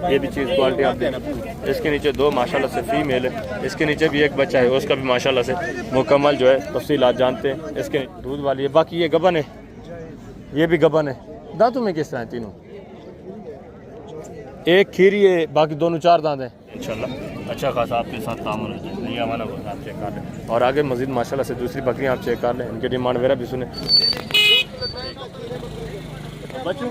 ये भी चीज़ क्वालिटी आप देना। इसके नीचे दो माशाल्लाह से फीमेल है, इसके नीचे भी एक बच्चा है, उसका भी माशाल्लाह से मुकम्मल जो है तफसीलात जानते हैं। इसके दूध वाली है, बाकी ये गबन है, ये भी गबन है। दांतों में किस तरह है तीनों? एक खीरी है, बाकी दोनों चार दांत हैं। इंशाल्लाह अच्छा खासा आपके साथ तामुल हो जाए। ये हमारा आप चेक कर लें, और आगे मजीद माशाल्लाह से दूसरी बकरियाँ आप चेक कर लें, इनके डिमांड वगैरह भी सुने। बच्चों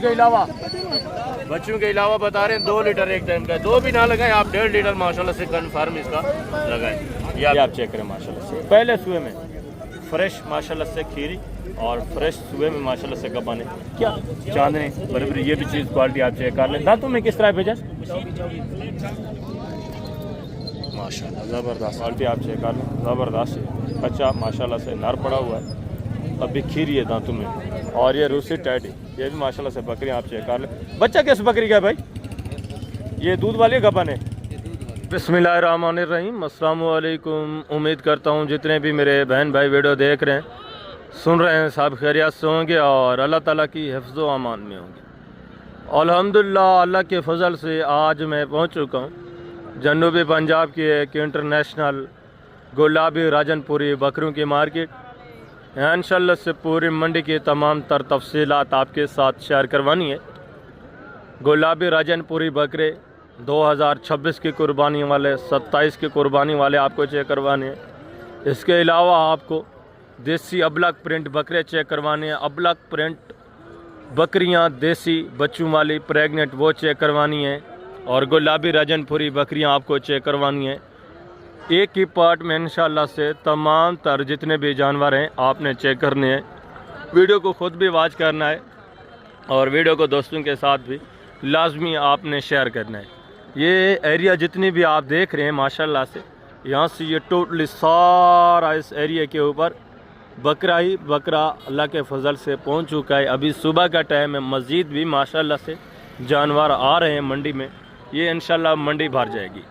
के अलावा बता रहे हैं 2 लीटर एक टाइम का, 2 भी ना लगाएं आप, 1.5 लीटर माशाल्लाह से कन्फर्म इसका लगाएं। ये आप चेक करें माशाल्लाह से। पहले सुबह में फ्रेश माशाल्लाह से खीरी और फ्रेश सुबह में माशाल्लाह से गबाने क्या चांदनी बराबर। ये भी चीज़ क्वालिटी आप चेक कर लें। दांतों में किस तरह भेजा माशाल्लाह ज़बरदस्त क्वालिटी आप चेक कर लें, ज़बरदस्त बच्चा माशाल्लाह से नर पड़ा हुआ है, अभी खीरी है दांतों में। और ये रूसी टैडी, ये भी माशाल्लाह से बकरियाँ आप चेक कर लें। बच्चा किस बकरी का है भाई? ये दूध वाली गबन है। बिस्मिल्लाहिर्रहमानिर्रहीम, अस्सलाम वालेकुम। उम्मीद करता हूँ जितने भी मेरे बहन भाई वीडियो देख रहे हैं, सुन रहे हैं, सब खैरियत से होंगे और अल्लाह ताला की हिफ्ज़ व अमान में होंगे। अल्हम्दुलिल्लाह अल्लाह के फजल से आज मैं पहुँच चुका हूँ जनूबी पंजाब की एक इंटरनेशनल गुलाबी राजनपुरी बकरियों की मार्केट। इंशाअल्लाह से पूरी मंडी की तमाम तर तफसीलात आपके साथ शेयर करवानी है। गुलाबी राजनपुरी बकरे 2026 की कुर्बानी वाले, 27 की कुर्बानी वाले आपको चेक करवाने हैं। इसके अलावा आपको देसी अबलक प्रिंट बकरे चेक करवाने हैं। अबलक प्रिंट बकरियां देसी बच्चों वाली प्रेग्नेंट वो चेक करवानी है, और गुलाबी राजनपुरी बकरियां आपको चेक करवानी है। एक ही पार्ट में इंशाल्लाह से तमाम तर जितने भी जानवर हैं आपने चेक करने हैं। वीडियो को ख़ुद भी वॉच करना है और वीडियो को दोस्तों के साथ भी लाजमी आपने शेयर करना है। ये एरिया जितनी भी आप देख रहे हैं माशाल्लाह से, यहाँ से ये टोटली सारा इस एरिया के ऊपर बकरा ही बकरा अल्लाह के फजल से पहुँच चुका है। अभी सुबह का टाइम है, मज़ीद भी माशाल्लाह से जानवर आ रहे हैं मंडी में। ये इंशाल्लाह मंडी भर जाएगी।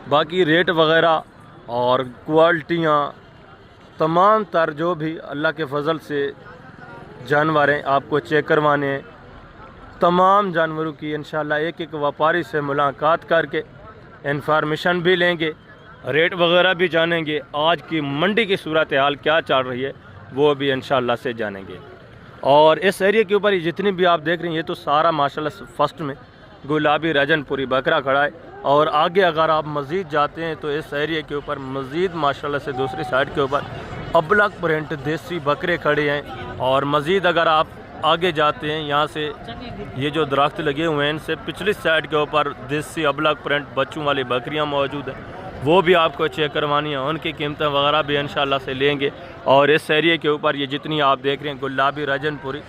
बाकी रेट वग़ैरह और क्वालिटियाँ तमाम तर जो भी अल्लाह के फजल से जानवर हैं आपको चेक करवाने हैं। तमाम जानवरों की इंशाल्लाह एक एक व्यापारी से मुलाकात करके इन्फॉर्मेशन भी लेंगे, रेट वगैरह भी जानेंगे, आज की मंडी की सूरत हाल क्या चल रही है वो भी इंशाल्लाह से जानेंगे। और इस एरिया के ऊपर जितनी भी आप देख रहे हैं ये तो सारा माशाल्लाह फर्स्ट में गुलाबी राजनपुरी बकरा खड़ा है। और आगे अगर आप मज़ीद जाते हैं तो इस एरिया के ऊपर मज़ीद माशाल्लाह से दूसरी साइड के ऊपर अबलक प्रिंट देसी बकरे खड़े हैं। और मज़ीद अगर आप आगे जाते हैं, यहाँ से ये जो दरख्त लगे हुए हैं इनसे पिछली साइड के ऊपर देसी अबलक प्रिंट बच्चों वाली बकरियाँ मौजूद हैं, वो भी आपको चेक करवानी है। उनकी कीमतें वगैरह भी इंशाल्लाह से लेंगे। और इस एरिया के ऊपर ये जितनी आप देख रहे हैं गुलाबी राजनपुरी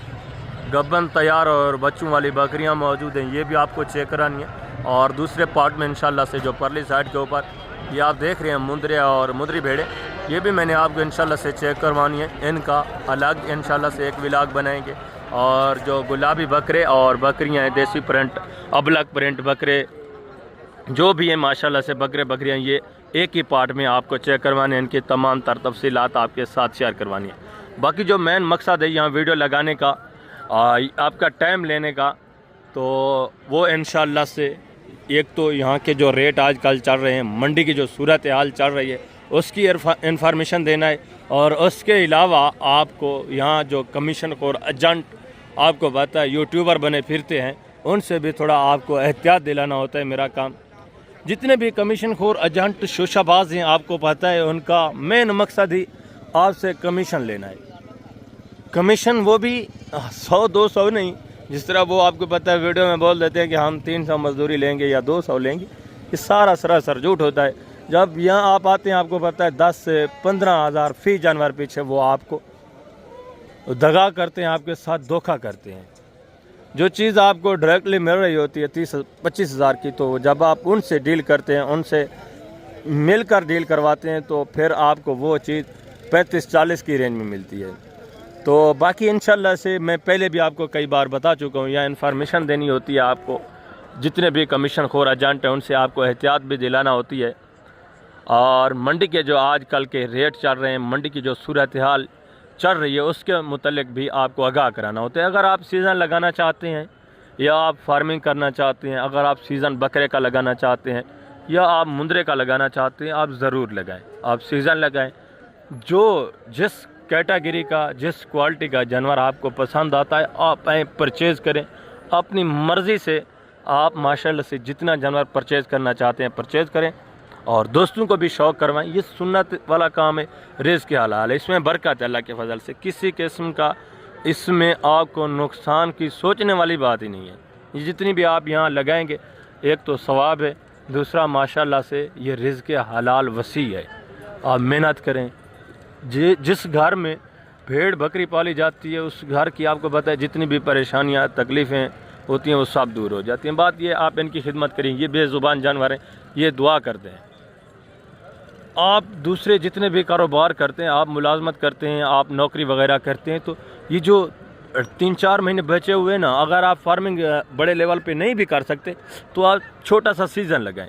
गब्बन तैयार और बच्चों वाली बकरियां मौजूद हैं, ये भी आपको चेक करानी है। और दूसरे पार्ट में इंशाल्लाह से जो परली साइड के ऊपर ये आप देख रहे हैं मुंदरे और मुंदरी भेड़े, ये भी मैंने आपको इंशाल्लाह से चेक करवानी है। इनका अलग इंशाल्लाह से एक व्लॉग बनाएंगे। और जो गुलाबी बकरे और बकरियाँ हैं देसी प्रिंट अबलक प्रिंट बकरे जो भी हैं माशाल्लाह से बकरे बकरियाँ, ये एक ही पार्ट में आपको चेक करवाने हैं। इनकी तमाम तर तफसीलात आपके साथ शेयर करवानी है। बाकी जो मेन मकसद है यहाँ वीडियो लगाने का, आपका टाइम लेने का, तो वो इंशाल्लाह से एक तो यहाँ के जो रेट आजकल चल रहे हैं, मंडी की जो सूरत हाल चल रही है उसकी इन्फॉर्मेशन देना है। और उसके अलावा आपको यहाँ जो कमीशन और एजेंट आपको पता है यूट्यूबर बने फिरते हैं, उनसे भी थोड़ा आपको एहतियात दिलाना होता है मेरा काम। जितने भी कमीशन खोर एजेंट शोशाबाज हैं आपको पता है उनका मेन मकसद ही आपसे कमीशन लेना है। कमीशन वो भी 100-200 नहीं, जिस तरह वो आपको पता है वीडियो में बोल देते हैं कि हम 300 मजदूरी लेंगे या 200 लेंगे, ये सारा सरासर झूठ होता है। जब यहाँ आप आते हैं आपको पता है 10 से 15 हज़ार फी जानवर पीछे वो आपको दगा करते हैं, आपके साथ धोखा करते हैं। जो चीज़ आपको डायरेक्टली मिल रही होती है 30-25 हज़ार की, तो जब आप उनसे डील करते हैं, उनसे मिलकर डील करवाते हैं, तो फिर आपको वो चीज़ 35-40 की रेंज में मिलती है। तो बाकी इंशाल्लाह से मैं पहले भी आपको कई बार बता चुका हूँ, या इन्फॉर्मेशन देनी होती है आपको। जितने भी कमीशन खोर एजेंट हैं उनसे आपको एहतियात भी दिलाना होती है। और मंडी के जो आजकल के रेट चल रहे हैं, मंडी की जो सूरत हाल चल रही है उसके मुतल्लिक भी आपको आगाह कराना होता है। अगर आप सीज़न लगाना चाहते हैं या आप फार्मिंग करना चाहते हैं, अगर आप सीज़न बकरे का लगाना चाहते हैं या आप मुंदरे का लगाना चाहते हैं, आप ज़रूर लगाएं, आप सीज़न लगाएं। जो जिस कैटेगरी का, जिस क्वालिटी का जानवर आपको पसंद आता है, आप परचेज़ करें अपनी मर्ज़ी से। आप माशाल्लाह से जितना जानवर परचेज़ करना चाहते हैं परचेज़ करें और दोस्तों को भी शौक़ करवाएं। ये सुन्नत वाला काम है, रिज़्क़ के हलाल है, इसमें बरकत है अल्लाह के फजल से। किसी किस्म का इसमें आपको नुकसान की सोचने वाली बात ही नहीं है। ये जितनी भी आप यहाँ लगाएंगे, एक तो सवाब है, दूसरा माशाल्लाह से ये रिज़्क़ के हलाल वसी है। आप मेहनत करें। जिस घर में भेड़ बकरी पाली जाती है उस घर की आपको पता है जितनी भी परेशानियाँ तकलीफ़ें होती हैं वो सब दूर हो जाती हैं। बात ये आप इनकी खिदमत करें, ये बेज़ुबान जानवर हैं, ये दुआ करते हैं। आप दूसरे जितने भी कारोबार करते हैं, आप मुलाजमत करते हैं, आप नौकरी वगैरह करते हैं, तो ये जो 3-4 महीने बचे हुए ना, अगर आप फार्मिंग बड़े लेवल पे नहीं भी कर सकते तो आप छोटा सा सीज़न लगाएं।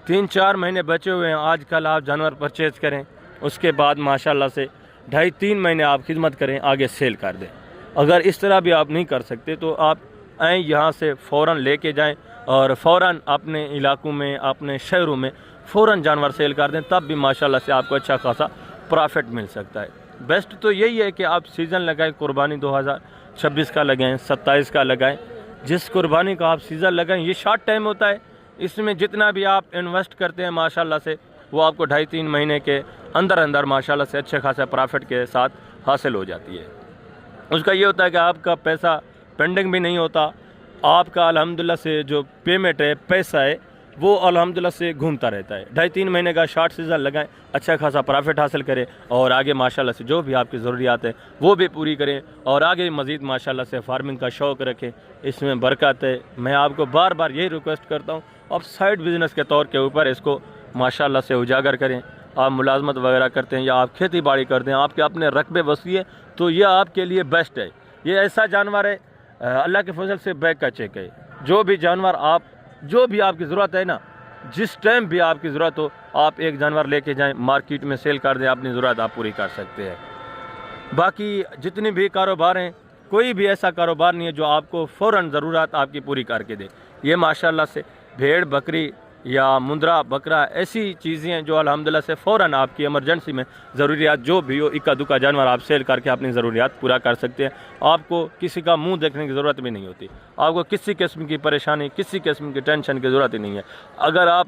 3-4 महीने बचे हुए हैं, आजकल आप जानवर परचेज़ करें, उसके बाद माशाल्लाह से 2.5-3 महीने आप खिदमत करें, आगे सेल कर दें। अगर इस तरह भी आप नहीं कर सकते तो आप आएँ यहाँ से फ़ौरन लेके जाएं और फ़ौरन अपने इलाकों में, अपने शहरों में फ़ौरन जानवर सेल कर दें, तब भी माशाल्लाह से आपको अच्छा खासा प्रॉफिट मिल सकता है। बेस्ट तो यही है कि आप सीज़न लगाएं, कुर्बानी 2026 का लगाएं, 27 का लगाएं। जिस कुर्बानी का आप सीज़न लगाएं ये शॉर्ट टाइम होता है, इसमें जितना भी आप इन्वेस्ट करते हैं माशाल्लाह से वो आपको 2.5-3 महीने के अंदर अंदर माशाल्लाह से अच्छे खासा प्रॉफिट के साथ हासिल हो जाती है। उसका ये होता है कि आपका पैसा पेंडिंग भी नहीं होता, आपका अल्हम्दुलिल्लाह से जो पेमेंट है, पैसा है, वो अल्हम्दुलिल्लाह से घूमता रहता है। 2.5-3 महीने का शॉर्ट सीज़न लगाएं, अच्छा खासा प्रॉफिट हासिल करें और आगे माशाल्लाह से जो भी आपकी ज़रूरियात है वो भी पूरी करें और आगे मज़ीद माशाल्लाह से फार्मिंग का शौक़ रखें, इसमें बरकत है। मैं आपको बार बार यही रिक्वेस्ट करता हूँ, आप साइड बिज़नेस के तौर के ऊपर इसको माशाल्लाह से उजागर करें। आप मुलाजमत वगैरह करते हैं या आप खेती बाड़ी करते हैं, आपके अपने रकबे वसी है, तो यह आपके लिए बेस्ट है। ये ऐसा जानवर है अल्लाह के फजल से बैग का चेक है। जो भी जानवर आप, जो भी आपकी ज़रूरत है ना, जिस टाइम भी आपकी ज़रूरत हो, आप एक जानवर लेके जाएं, मार्केट में सेल कर दें, अपनी ज़रूरत आप पूरी कर सकते हैं। बाकी जितने भी कारोबार हैं, कोई भी ऐसा कारोबार नहीं है जो आपको फ़ौरन ज़रूरत आपकी पूरी करके दे। ये माशाल्लाह से भेड़ बकरी या मुंदरा बकरा ऐसी चीज़ें हैं जो अल्हम्दुलिल्लाह से फ़ौरन आपकी इमरजेंसी में ज़रूरियात जो भी हो, इक्का दुक्का जानवर आप सेल करके अपनी ज़रूरियात पूरा कर सकते हैं। आपको किसी का मुंह देखने की ज़रूरत भी नहीं होती, आपको किसी किस्म की परेशानी, किसी किस्म की टेंशन की ज़रूरत ही नहीं है। अगर आप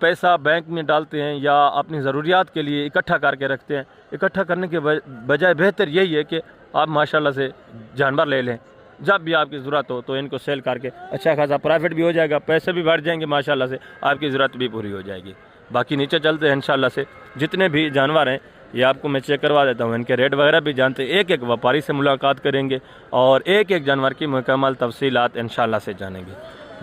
पैसा बैंक में डालते हैं या अपनी ज़रूरियात के लिए इकट्ठा करके रखते हैं, इकट्ठा करने के बजाय बेहतर यही है कि आप माशाल्लाह से जानवर ले लें। जब भी आपकी ज़रूरत हो तो इनको सेल करके अच्छा खासा प्रॉफिट भी हो जाएगा, पैसे भी बढ़ जाएंगे, माशाल्लाह से आपकी ज़रूरत भी पूरी हो जाएगी। बाकी नीचे चलते हैं इंशाल्लाह से, जितने भी जानवर हैं ये आपको मैं चेक करवा देता हूँ, इनके रेट वगैरह भी जानते हैं। एक एक व्यापारी से मुलाकात करेंगे और एक एक जानवर की मुकम्मल तफसीलात इंशाल्लाह से जानेंगे।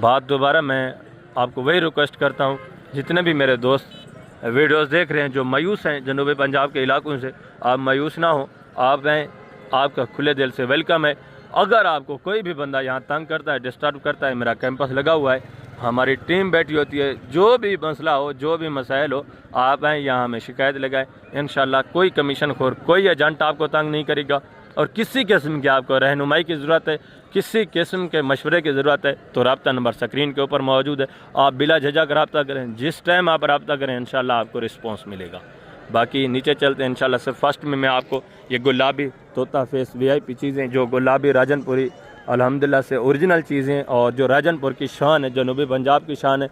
बात दोबारा मैं आपको वही रिक्वेस्ट करता हूँ, जितने भी मेरे दोस्त वीडियोज़ देख रहे हैं जो मायूस हैं जनूबी पंजाब के इलाकों से, आप मायूस ना हो, आप हैं, आपका खुले दिल से वेलकम है। अगर आपको कोई भी बंदा यहाँ तंग करता है, डिस्टर्ब करता है, मेरा कैंपस लगा हुआ है, हमारी टीम बैठी होती है, जो भी मसला हो, जो भी मसाइल हो, आप आएँ यहाँ हमें शिकायत लगाएं। इंशाल्लाह कोई कमीशन खोर, कोई एजेंट आपको तंग नहीं करेगा। और किसी किस्म की आपको रहनुमाई की ज़रूरत है, किसी किस्म के मशवरे की ज़रूरत है तो रब्ता नंबर स्क्रीन के ऊपर मौजूद है, आप बिला झिझक रब्ता करें। जिस टाइम आप रब्ता करें इंशाल्लाह आपको रिस्पॉन्स मिलेगा। बाकी नीचे चलते हैं इंशाल्लाह से। फर्स्ट में मैं आपको ये गुलाबी तोता फेस VIP चीज़ें, जो गुलाबी राजनपुरी अल्हम्दुलिल्लाह से ओरिजिनल चीज़ें और जो राजनपुर की शान है, जनूबी पंजाब की शान है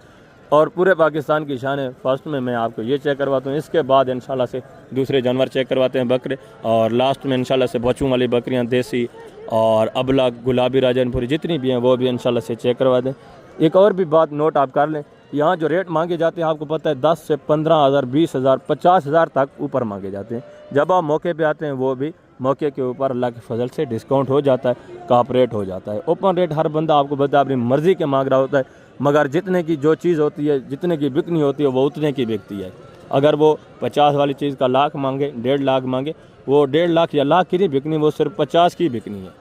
और पूरे पाकिस्तान की शान है, फर्स्ट में मैं आपको ये चेक करवाता हूँ। इसके बाद इंशाल्लाह से दूसरे जानवर चेक करवाते हैं, बकरे, और लास्ट में इंशाल्लाह से बच्चों वाली बकरियाँ, देसी और अबला गुलाबी राजनपुरी जितनी भी हैं वो भी इंशाल्लाह से चेक करवा दें। एक और भी बात नोट आप कर लें, यहाँ जो रेट मांगे जाते हैं आपको पता है 10 से 15,000, 20,000, 50,000 तक ऊपर मांगे जाते हैं। जब आप मौके पे आते हैं वो भी मौके के ऊपर अल्लाह के फजल से डिस्काउंट हो जाता है, काप रेट हो जाता है। ओपन रेट हर बंदा आपको पता है अपनी मर्ज़ी के मांग रहा होता है, मगर जितने की जो चीज़ होती है, जितने की बिकनी होती है वो उतने की बिकती है। अगर वो 50 वाली चीज़ का लाख मांगे, 1.5 लाख मांगे, वो 1.5 लाख या लाख की नहीं बिकनी, वो सिर्फ 50 की बिकनी है।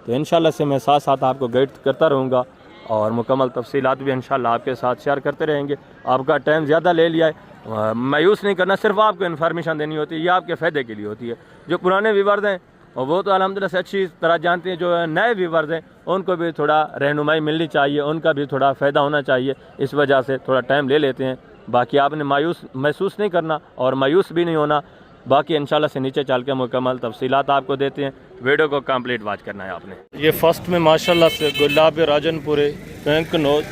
तो इंशाल्लाह से मैं साथ साथ आपको गाइड करता रहूँगा और मुकम्मल तफसीलात भी इंशाल्लाह आपके साथ शेयर करते रहेंगे। आपका टाइम ज़्यादा ले लिया है, मायूस नहीं करना, सिर्फ आपको इन्फॉर्मेशन देनी होती है, ये आपके फ़ायदे के लिए होती है। जो पुराने व्यूअर्स हैं और वो तो अल्हम्दुलिल्लाह से अच्छी तरह जानते हैं, जो नए व्यूअर्स हैं उनको भी थोड़ा रहनुमाई मिलनी चाहिए, उनका भी थोड़ा फ़ायदा होना चाहिए, इस वजह से थोड़ा टाइम ले लेते हैं। बाकी आपने मायूस महसूस नहीं करना और मायूस भी नहीं होना। बाकी इंशाल्लाह से नीचे चल के मुकम्मल तफसीलात आपको देते हैं, वीडियो को कंप्लीट वॉच करना है आपने। ये फर्स्ट में माशाल्लाह से गुलाब राजनपुरे बैंक नोज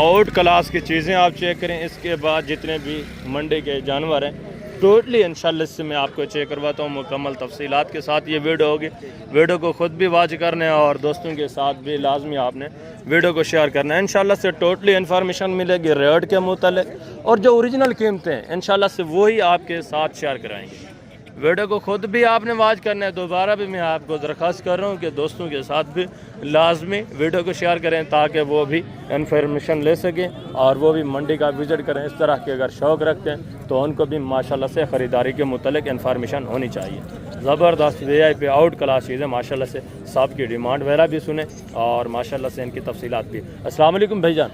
आउट क्लास की चीज़ें आप चेक करें। इसके बाद जितने भी मंडी के जानवर हैं टोटली इंशाल्लाह से मैं आपको चेक करवाता हूँ मुकम्मल तफसीलात के साथ। ये वीडियो होगी, वीडियो को ख़ुद भी वॉच करना है और दोस्तों के साथ भी लाजमी आपने वीडियो को शेयर करना है। इंशाल्लाह से टोटली इन्फॉर्मेशन मिलेगी रेट के मुतालिक और जो ओरिजिनल कीमतें हैं इंशाल्लाह से वही आपके साथ शेयर कराएंगे। वीडियो को ख़ुद भी आपने वॉच करना है। दोबारा भी मैं आपको दरख्वास्त कर रहा हूँ कि दोस्तों के साथ भी लाजमी वीडियो को शेयर करें ताकि वो भी इन्फॉर्मेशन ले सकें और वो भी मंडी का विज़िट करें। इस तरह के अगर शौक़ रखते हैं तो उनको भी माशाल्लाह से ख़रीदारी के मुतालिक इन्फॉर्मेशन होनी चाहिए। ज़बरदस्त VIP आउट क्लास चीज़ें माशाल्लाह से, साहब की डिमांड वगैरह भी सुने और माशाल्लाह से इनकी तफसीलात भी। अस्सलाम वालेकुम भाईजान,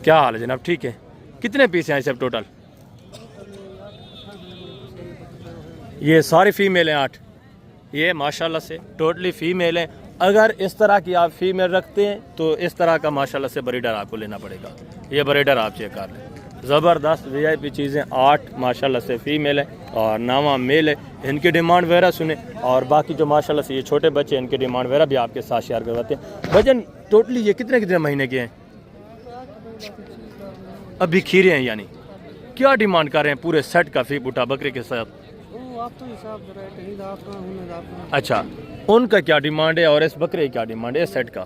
क्या हाल है जनाब? ठीक है, कितने पीस हैं सब टोटल? ये सारी फ़ीमेल हैं 8, ये माशाल्लाह से टोटली फ़ीमेल हैं। अगर इस तरह की आप फ़ीमेल रखते हैं तो इस तरह का माशाल्लाह से ब्रीडर आपको लेना पड़ेगा। ये ब्रीडर आप चेक कर लें, ज़बरदस्त VIP चीज़ें 8 माशाल्लाह से फ़ीमेल हैं और 9 मेल है। इनकी डिमांड वगैरह सुने और बाकी जो माशाल्लाह से ये छोटे बच्चे इनकी डिमांड वगैरह भी आपके साथ शेयर करवाते हैं। वजन टोटली ये कितने कितने महीने के हैं? अभी खीरे हैं, यानी क्या डिमांड कर रहे हैं पूरे सेट का फ़ी बूटा बकरे के साथ? अच्छा, उनका क्या डिमांड है और इस बकरे की क्या डिमांड है? इस सेट का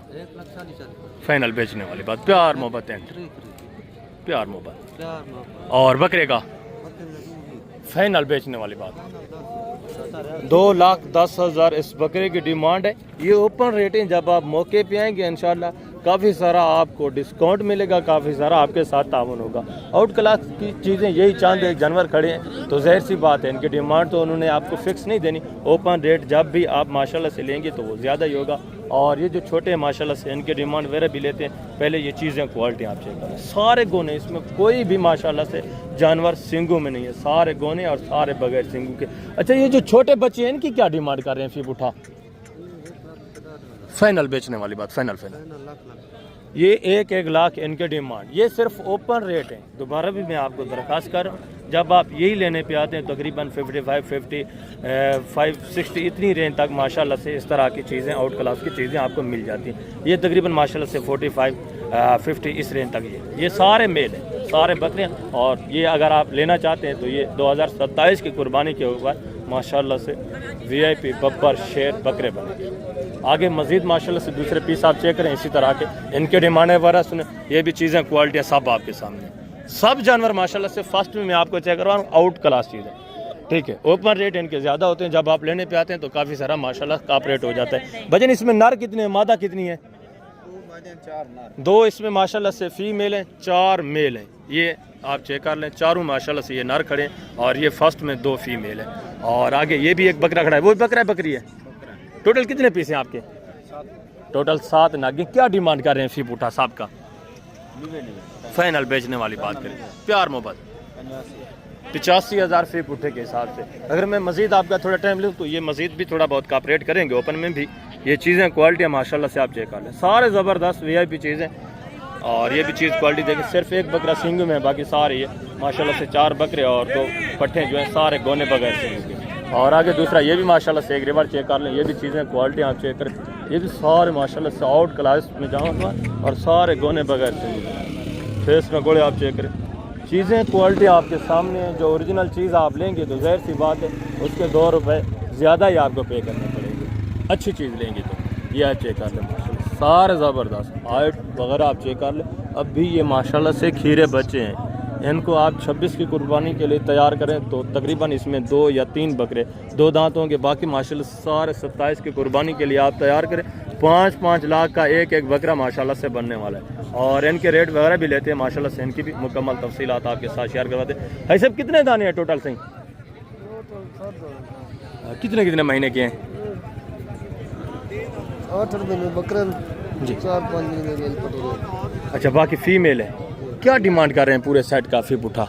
फाइनल बेचने वाली बात, प्यार मोहब्बत है, प्यार मोहब्बत। और बकरे का फाइनल बेचने वाली बात 2,10,000 इस बकरे की डिमांड है। ये ओपन रेट है, जब आप मौके पे आएंगे इंशाल्लाह काफ़ी सारा आपको डिस्काउंट मिलेगा, काफ़ी सारा आपके साथ ताउन होगा। आउट क्लास की चीज़ें यही चांद एक जानवर खड़े हैं तो ज़ाहिर सी बात है इनकी डिमांड तो उन्होंने आपको फिक्स नहीं देनी। ओपन रेट जब भी आप माशाल्लाह से लेंगे तो वो ज़्यादा ही होगा। और ये जो छोटे माशाल्लाह से इनकी डिमांड वगैरह भी लेते हैं। पहले ये चीज़ें क्वालिटी आप चेक करें, सारे गोने, इसमें कोई भी माशाल्लाह से जानवर सिंगू में नहीं है, सारे गोने और सारे बगैर सिंगू के। अच्छा, ये जो छोटे बच्चे हैं इनकी क्या डिमांड कर रहे हैं? फ़ी उठा फाइनल बेचने वाली बात, फाइनल ये 1 लाख इनके डिमांड। ये सिर्फ ओपन रेट है। दोबारा भी मैं आपको दरख्वास्त कर रहा हूँ, जब आप यही लेने पे आते हैं तकरीबन 55, 50, 560 इतनी रेंज तक माशाल्लाह से इस तरह की चीज़ें आउट क्लास की चीज़ें आपको मिल जाती हैं। ये तकरीबन माशाल्लाह से 45, 50 इस रेंज तक ये सारे मेल हैं, सारे बकरे। और ये अगर आप लेना चाहते हैं तो ये 2027 की कुर्बानी के ऊपर माशाल्लाह से VIP बब्बर शेर बकरे बने। आगे मज़ीद माशाल्लाह से दूसरे पीस आप चेक करें इसी तरह के, इनके डिमांड वगैरह सुने। ये भी चीज़ें क्वालिटी सब आपके सामने, सब जानवर माशाल्लाह से फर्स्ट में मैं आपको चेक करवा रहा हूँ आउट क्लास चीज़ें, ठीक है। ओपन रेट इनके ज़्यादा होते हैं, जब आप लेने पे आते हैं तो काफ़ी सारा माशाल्लाह काप रेट हो जाता है। वजन इसमें नर कितने, मादा कितनी है? 2 इसमें माशाल्लाह से फीमेल हैं, 4 मेल हैं। ये आप चेक कर लें, चारों माशाल्लाह से ये नर खड़े हैं और ये फर्स्ट में 2 फीमेल हैं। और आगे ये भी एक बकरा खड़ा है, वो बकरा बकरी है। टोटल कितने पीस हैं आपके? टोटल 7 नागिन। क्या डिमांड कर रहे हैं फ़ी बूटा साहब का? फाइनल बेचने वाली बात करें, प्यार मोहब्बत 85,000 फ़ी बूटे के हिसाब से। अगर मैं मज़ीद आपका थोड़ा टाइम लूँ तो ये मज़ीद भी थोड़ा बहुत कॉपरेट करेंगे, ओपन में भी। ये चीज़ें क्वालिटी माशाल्लाह से आप चेक कर लें, सारे ज़बरदस्त VIP चीज़ें। और ये भी चीज़ क्वालिटी देखिए, सिर्फ एक बकरा सिंगू में है, बाकी सारे ये माशाल्लाह से 4 बकरे और 2 पट्ठे जो हैं सारे गोने बगैर सिंगू के। और आगे दूसरा ये भी माशाल्लाह से एक रिवर चेक कर लें, ये भी चीज़ें क्वालिटी आप चेक करें। ये भी सारे माशाल्लाह से आउट क्लास में जाऊँगा और सारे गोने बगैर सिंगू, फेस में गोले आप चेक करें। चीज़ें क्वालिटी आपके सामने है। जो ओरिजिनल चीज़ आप लेंगे तो ज़ाहिर सी बात है उसके 2 रुपये ज़्यादा ही आपको पे करने पड़ेंगे। अच्छी चीज़ लेंगे तो ये आप चेक कर लें, माशाल्लाह सारे ज़बरदस्त हाइट वगैरह आप चेक कर लें। अब भी ये माशाल्लाह से खीरे बच्चे हैं, इनको आप 26 की कुर्बानी के लिए तैयार करें तो तकरीबन इसमें 2 या 3 बकरे 2 दांत होंगे, बाकी माशाल्लाह सारे 27 की कुर्बानी के लिए आप तैयार करें। 5-5 लाख का एक बकरा माशाल्लाह से बनने वाला है। और इनके रेट वगैरह भी लेते हैं माशाल्लाह से, इनकी भी मुकम्मल तफसीलात आपके साथ शेयर करवाते हैं। भाई साहब कितने दाने हैं टोटल सही? कितने कितने महीने के हैं? 8 महीने बकरे जी 4-5 दिन में मेल पटेगा। अच्छा, बाकी फीमेल है। क्या डिमांड कर रहे हैं पूरे सेट का फी पुठा?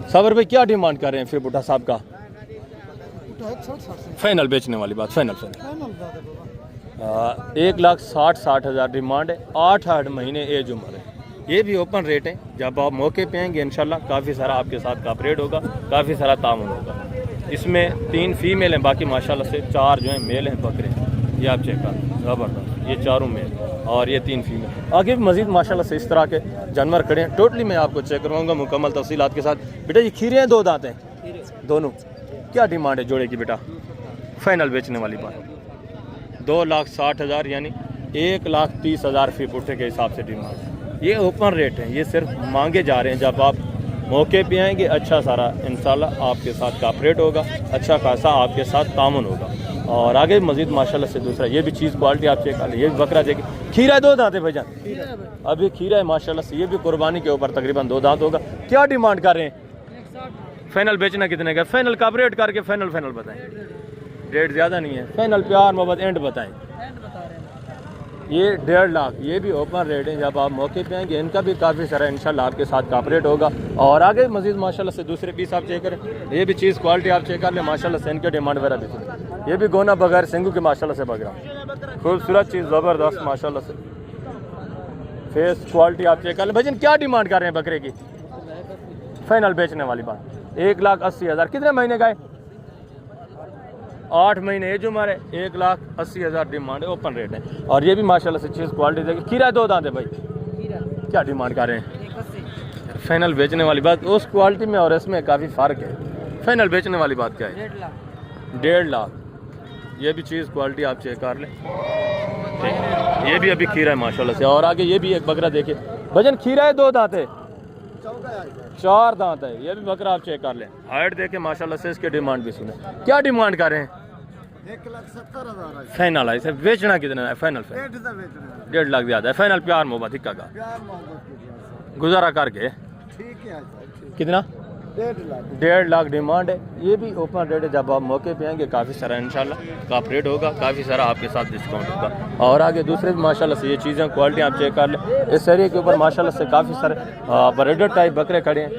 साबर भाई क्या डिमांड कर रहे हैं फी पुठा साहब का? फाइनल बेचने वाली बात, फाइनल 1,60,60,000 डिमांड है। 8 महीने एज उम्र है। ये भी ओपन रेट है। जब आप मौके पे आएंगे इंशाल्लाह काफ़ी सारा आपके साथ कॉपरेट होगा, काफ़ी सारा तामुन होगा। इसमें 3 फीमेल हैं, बाकी माशाल्लाह से 4 जो हैं मेल हैं बकरे। ये आप चेक कर, ज़बरदस्त। ये चारों मेल और ये 3 फीमेल। आगे भी मज़ीद माशाल्लाह से इस तरह के जानवर खड़े हैं। टोटली मैं आपको चेक करवाऊँगा मुकम्मल तफसीलात के साथ। बेटा ये खीरे हैं, 2 दांत हैं दोनों। क्या डिमांड है जोड़े की बेटा? फाइनल बेचने वाली बात 2,60,000 यानी 1,30,000 फी पुट्ठे के हिसाब से डिमांड। ये ओपन रेट है, ये सिर्फ मांगे जा रहे हैं। जब आप मौके पे आएंगे अच्छा सारा इंशाल्लाह आपके साथ कॉपरेट होगा, अच्छा खासा आपके साथ तामुन होगा। और आगे मजीद माशाल्लाह से दूसरा ये भी चीज़ क्वालिटी आप चेक कर ले। ये भी बकरा देखिए, खीरा है, 2 दांत है भाईजान। अभी खीरा है माशाल्लाह से। ये भी कुर्बानी के ऊपर तकरीबन 2 दांत होगा। क्या डिमांड कर रहे हैं? फाइनल बेचना कितने का? फाइनल कॉपरेट करके फाइनल बताएं। रेट ज़्यादा नहीं है, फाइनल प्यार मोहब्बत एंड बताएं। ये 1.5 लाख, ये भी ओपन रेट है। जब आप मौके पे आएंगे इनका भी काफ़ी सारा इंशाल्लाह आपके साथ कॉपरेट होगा। और आगे मजीद माशाल्लाह से दूसरे पीस आप चेक करें। ये भी चीज़ क्वालिटी आप चेक कर लें माशाल्लाह से। इनके डिमांड वगैरह भी सुन। ये भी गोना बगैर सिंगू के माशाल्लाह से बगैर खूबसूरत चीज़, ज़बरदस्त माशाल्लाह से। फेस क्वालिटी आप चेक कर लें। भजन क्या डिमांड कर रहे हैं बकरे की? फाइनल बेचने वाली बात 1,80,000। कितने महीने का है? 8 महीने एज उम्र है। 1,80,000 डिमांड है, ओपन रेट है। और ये भी माशाल्लाह से चीज़ क्वालिटी देखिए। खीरा 2 दांत है भाई। क्या डिमांड कर रहे हैं? फाइनल बेचने वाली बात उस क्वालिटी में और इसमें काफ़ी फ़र्क है। फाइनल बेचने वाली बात क्या है? 1.5 लाख। ये भी चीज़ क्वालिटी आप चेक कर लें। ये भी अभी खीरा है माशाल्लाह से। और आगे ये भी एक बकरा देखिए भजन, खीरा है, 2 दांत है, 4 दांत है। ये भी बकरा आप चेक कर लें। हाइट देखे माशाल्लाह से। इसके डिमांड भी सुने। क्या डिमांड कर रहे हैं? 1,70,000 फाइनल है। इसे बेचना कितना है? फाइनल 1.5 लाख ज़्यादा है। फाइनल प्यार मोहब्बत हिक्का का गुजारा करके ठीक है। कितना? 1.5 लाख डिमांड है। ये भी ओपन रेट है। जब आप मौके पे आएंगे काफ़ी सारा इंशाल्लाह कॉपरेट होगा, काफ़ी सारा आपके साथ डिस्काउंट होगा। और आगे दूसरे भी माशाल्लाह से ये चीज़ें क्वालिटी आप चेक कर लें। इस एरिया के ऊपर माशाल्लाह से काफ़ी सारे ब्रीडर टाइप बकरे खड़े हैं,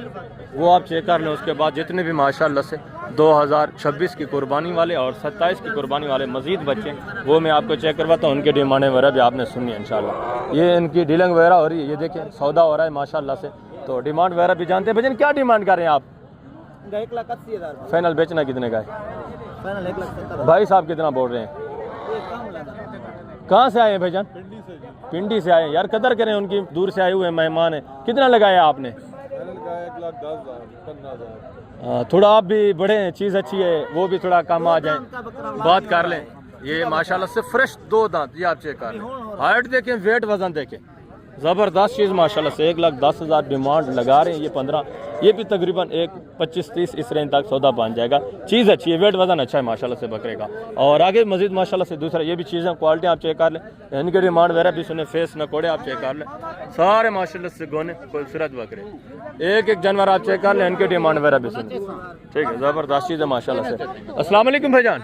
वो आप चेक कर लें। उसके बाद जितने भी माशाल्लाह से 2026 की कुर्बानी वाले और 27 की कुर्बानी वाले मज़ीद बच्चे, वो मैं आपको चेक करवाता हूँ। उनके डिमांड वगैरह भी आपने सुनी है इंशाल्लाह। ये इनकी डीलिंग वगैरह हो रही है। ये देखें सौदा हो रहा है माशाल्लाह से। तो डिमांड वगैरह भी जानते हैं। भजन क्या डिमांड कर रहे हैं आप? 1,80,000। फाइनल बेचना कितने का है? फाइनल 1,70,000। भाई साहब कितना बोल रहे हैं? कहाँ से आए हैं भाईजान? पिंडी से आए हैं। यार कदर करें उनकी, दूर से आए हुए मेहमान हैं। कितना लगाया आपने? 1,10,000। थोड़ा आप भी बड़े हैं, चीज़ अच्छी है, वो भी थोड़ा कम आ जाए, बात कर लें। ये माशाल्लाह से फ्रेश 2 दांत, ये आप चेक कर लें। हाइट देखें, वेट वजन देखें, ज़बरदस्त चीज़ माशाल्लाह से। 1,10,000 डिमांड लगा रहे हैं। ये 15, ये भी तकरीबन 25-30 इस रेंज तक सौदा बन जाएगा। चीज़ अच्छी है, वेट वजन अच्छा है माशाल्लाह से बकरे का। और आगे मजीद माशाल्लाह से दूसरा ये भी चीज़ें क्वालिटी आप चेक कर लें। इनके डिमांड वगैरह भी सुने। फेस नकोड़े आप चेक कर लें, सारे माशाल्लाह से गोने खूबसूरत बकरे। एक जानवर आप चेक कर लें, इनके डिमांड वगैरह भी सुने। ठीक है, ज़बरदस्त चीज़ है माशाल्लाह से। अस्सलाम वालेकुम भाईजान,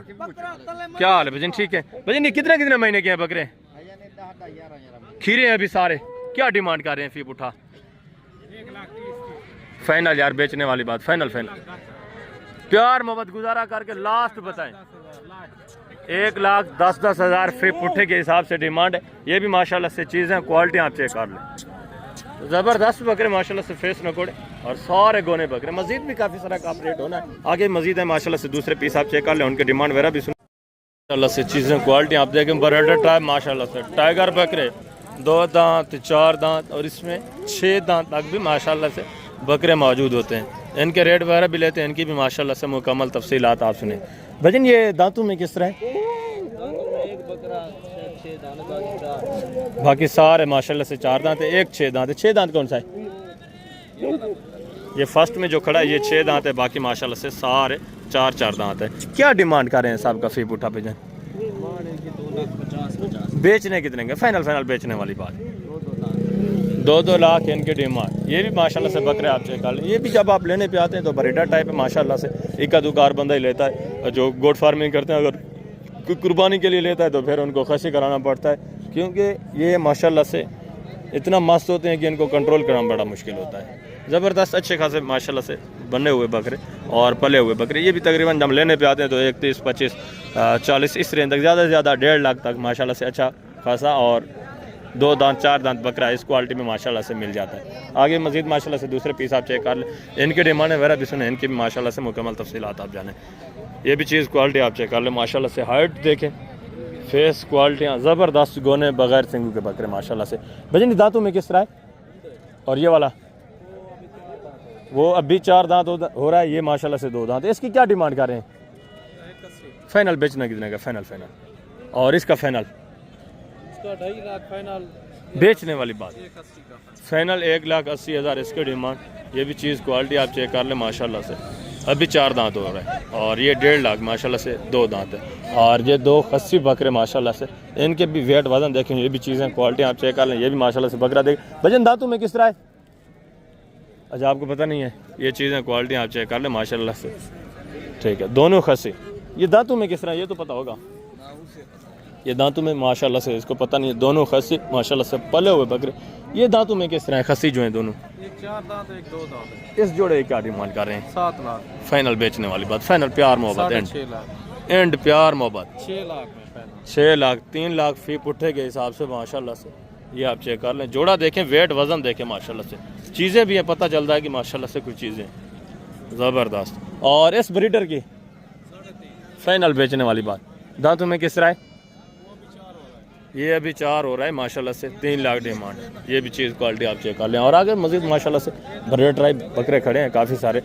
क्या हाल है भाईजान? ठीक है भाईजान। ये कितने महीने के हैं बकरे? खीरे हैं अभी सारे। क्या डिमांड कर रहे हैं फी पुठा? फाइनल यार बेचने वाली बात, फाइनल प्यार मोहब्बत गुजारा करके लास्ट बताएं। 1,10,000 फी पुठे के हिसाब से डिमांड है। ये भी माशाल्लाह से चीज़ें क्वालिटी आप चेक कर लें। ज़बरदस्त बकरे माशाल्लाह से, फेस नकोड़े और सारे गोने बकरे। मजीद भी काफ़ी सारा कॉपरेट होना है, आगे मजीद है माशाल्लाह से। दूसरे पीस आप चेक कर लें, उनके डिमांड वगैरह भी सुन माशाल्लाह से। चीज़ें क्वालिटी आप देखें। बर्डर टाइप माशाल्लाह से। टाइगर बकरे 2 दांत, 4 दांत और इसमें 6 दांत तक भी माशाल्लाह से बकरे मौजूद होते हैं। इनके रेट वगैरह भी लेते हैं, इनकी भी माशाल्लाह से मुकम्मल तफसीलात आप सुने। भजन ये दांतों में किस तरह है? बाकी सारे माशाल्लाह से 4 दांत है, एक 6 दांत है। 6 दांत कौन सा है? ये फर्स्ट में जो खड़ा है ये 6 दांत है, बाकी माशाल्लाह से सारे 4 दांत है। क्या डिमांड कर रहे हैं साहब का फी पुठा भजन? बेचने कितने का? फाइनल बेचने वाली बात 2-2 लाख इनके डिमांड। ये भी माशाल्लाह से बकरे आप चेक कर लें। ये भी जब आप लेने पे आते हैं तो ब्रीडर टाइप है माशाल्लाह से। इक्का दुकार बंदा ही लेता है जो गोट फार्मिंग करते हैं। अगर कोई कुर्बानी के लिए लेता है तो फिर उनको खसी कराना पड़ता है, क्योंकि ये माशाल्लाह से इतना मस्त होते हैं कि इनको कंट्रोल करना बड़ा मुश्किल होता है। ज़बरदस्त अच्छे खासे माशाल्लाह से बने हुए बकरे और पले हुए बकरे। ये भी तकरीबन जब लेने पे आते हैं तो 31, 25, 40 इस रेंज तक, ज़्यादा से ज़्यादा 1.5 लाख तक माशाल्लाह से अच्छा खासा और 2 दांत 4 दांत बकरा इस क्वालिटी में माशाल्लाह से मिल जाता है। आगे मजीद माशाल्लाह से दूसरे पीस आप चेक कर लें, इनके डिमांड वगैरह भी सुने, इनकी भी माशाल्लाह से मुकम्मल तफसीलात आप जानें। ये भी चीज़ क्वालिटी आप चेक कर लें माशाल्लाह से, हाइट देखें, फेस क्वालिटियाँ ज़बरदस्त, गोने बगैर सिंगू के बकरे माशाल्लाह से। भजन दांतों में किस तरह है? और ये वाला वो अभी 4 दांत हो रहा है, ये माशाल्लाह से 2 दांत। इसकी क्या डिमांड कर रहे हैं? फाइनल बेचना कितने का? फाइनल और इसका फाइनल 2.5 लाख फाइनल बेचने वाली बात, फाइनल 1,80,000 इसकी डिमांड। ये भी चीज़ क्वालिटी आप चेक कर लें माशाल्लाह से, अभी 4 दांत हो रहा है और ये 1.5 लाख माशाल्लाह से 2 दांत है। और ये 2 खस्सी बकरे माशाल्लाह से, इनके भी वेट वजन देखें, ये भी चीज़ें क्वालिटी आप चेक कर लें। ये भी माशाल्लाह से बकरा देखें। भजन दांतों में किस तरह है? अच्छा आपको पता नहीं है, ये चीज़ें क्वालिटी आप चेक कर लें माशाल्लाह से, ठीक है। दोनों खस्सी, ये दांतों में किस तरह है? ये तो पता होगा, ये दांतों में माशाल्लाह से इसको पता नहीं है। दोनों खस्सी माशाल्लाह से पले हुए बकरे। ये दांतों में किस तरह है? खस्सी जो है दोनों, एक 4 दांत एक 2 दांत। इस जोड़े क्या डिमांड कर रहे हैं? 7 लाख फाइनल बेचने वाली बात, फाइनल प्यार मोहब्बत, 6 लाख एंड प्यार मोहब्बत 6 लाख में फाइनल। 6 लाख 3 लाख फी पुट्ठे के हिसाब से माशाल्लाह से। ये आप चेक कर लें, जोड़ा देखें, वेट वज़न देखें माशाल्लाह से, चीज़ें भी हैं, पता चलता है कि माशाल्लाह से कुछ चीज़ें ज़बरदस्त। और इस ब्रीडर की फाइनल बेचने वाली बात, दांतों में किस तरह है? ये अभी 4 हो रहा है माशाल्लाह से, 3 लाख डिमांड है। ये भी चीज़ क्वालिटी आप चेक कर लें। और आगे मज़ीद माशाल्लाह से ब्रीडर टाइप बकरे खड़े हैं काफ़ी सारे,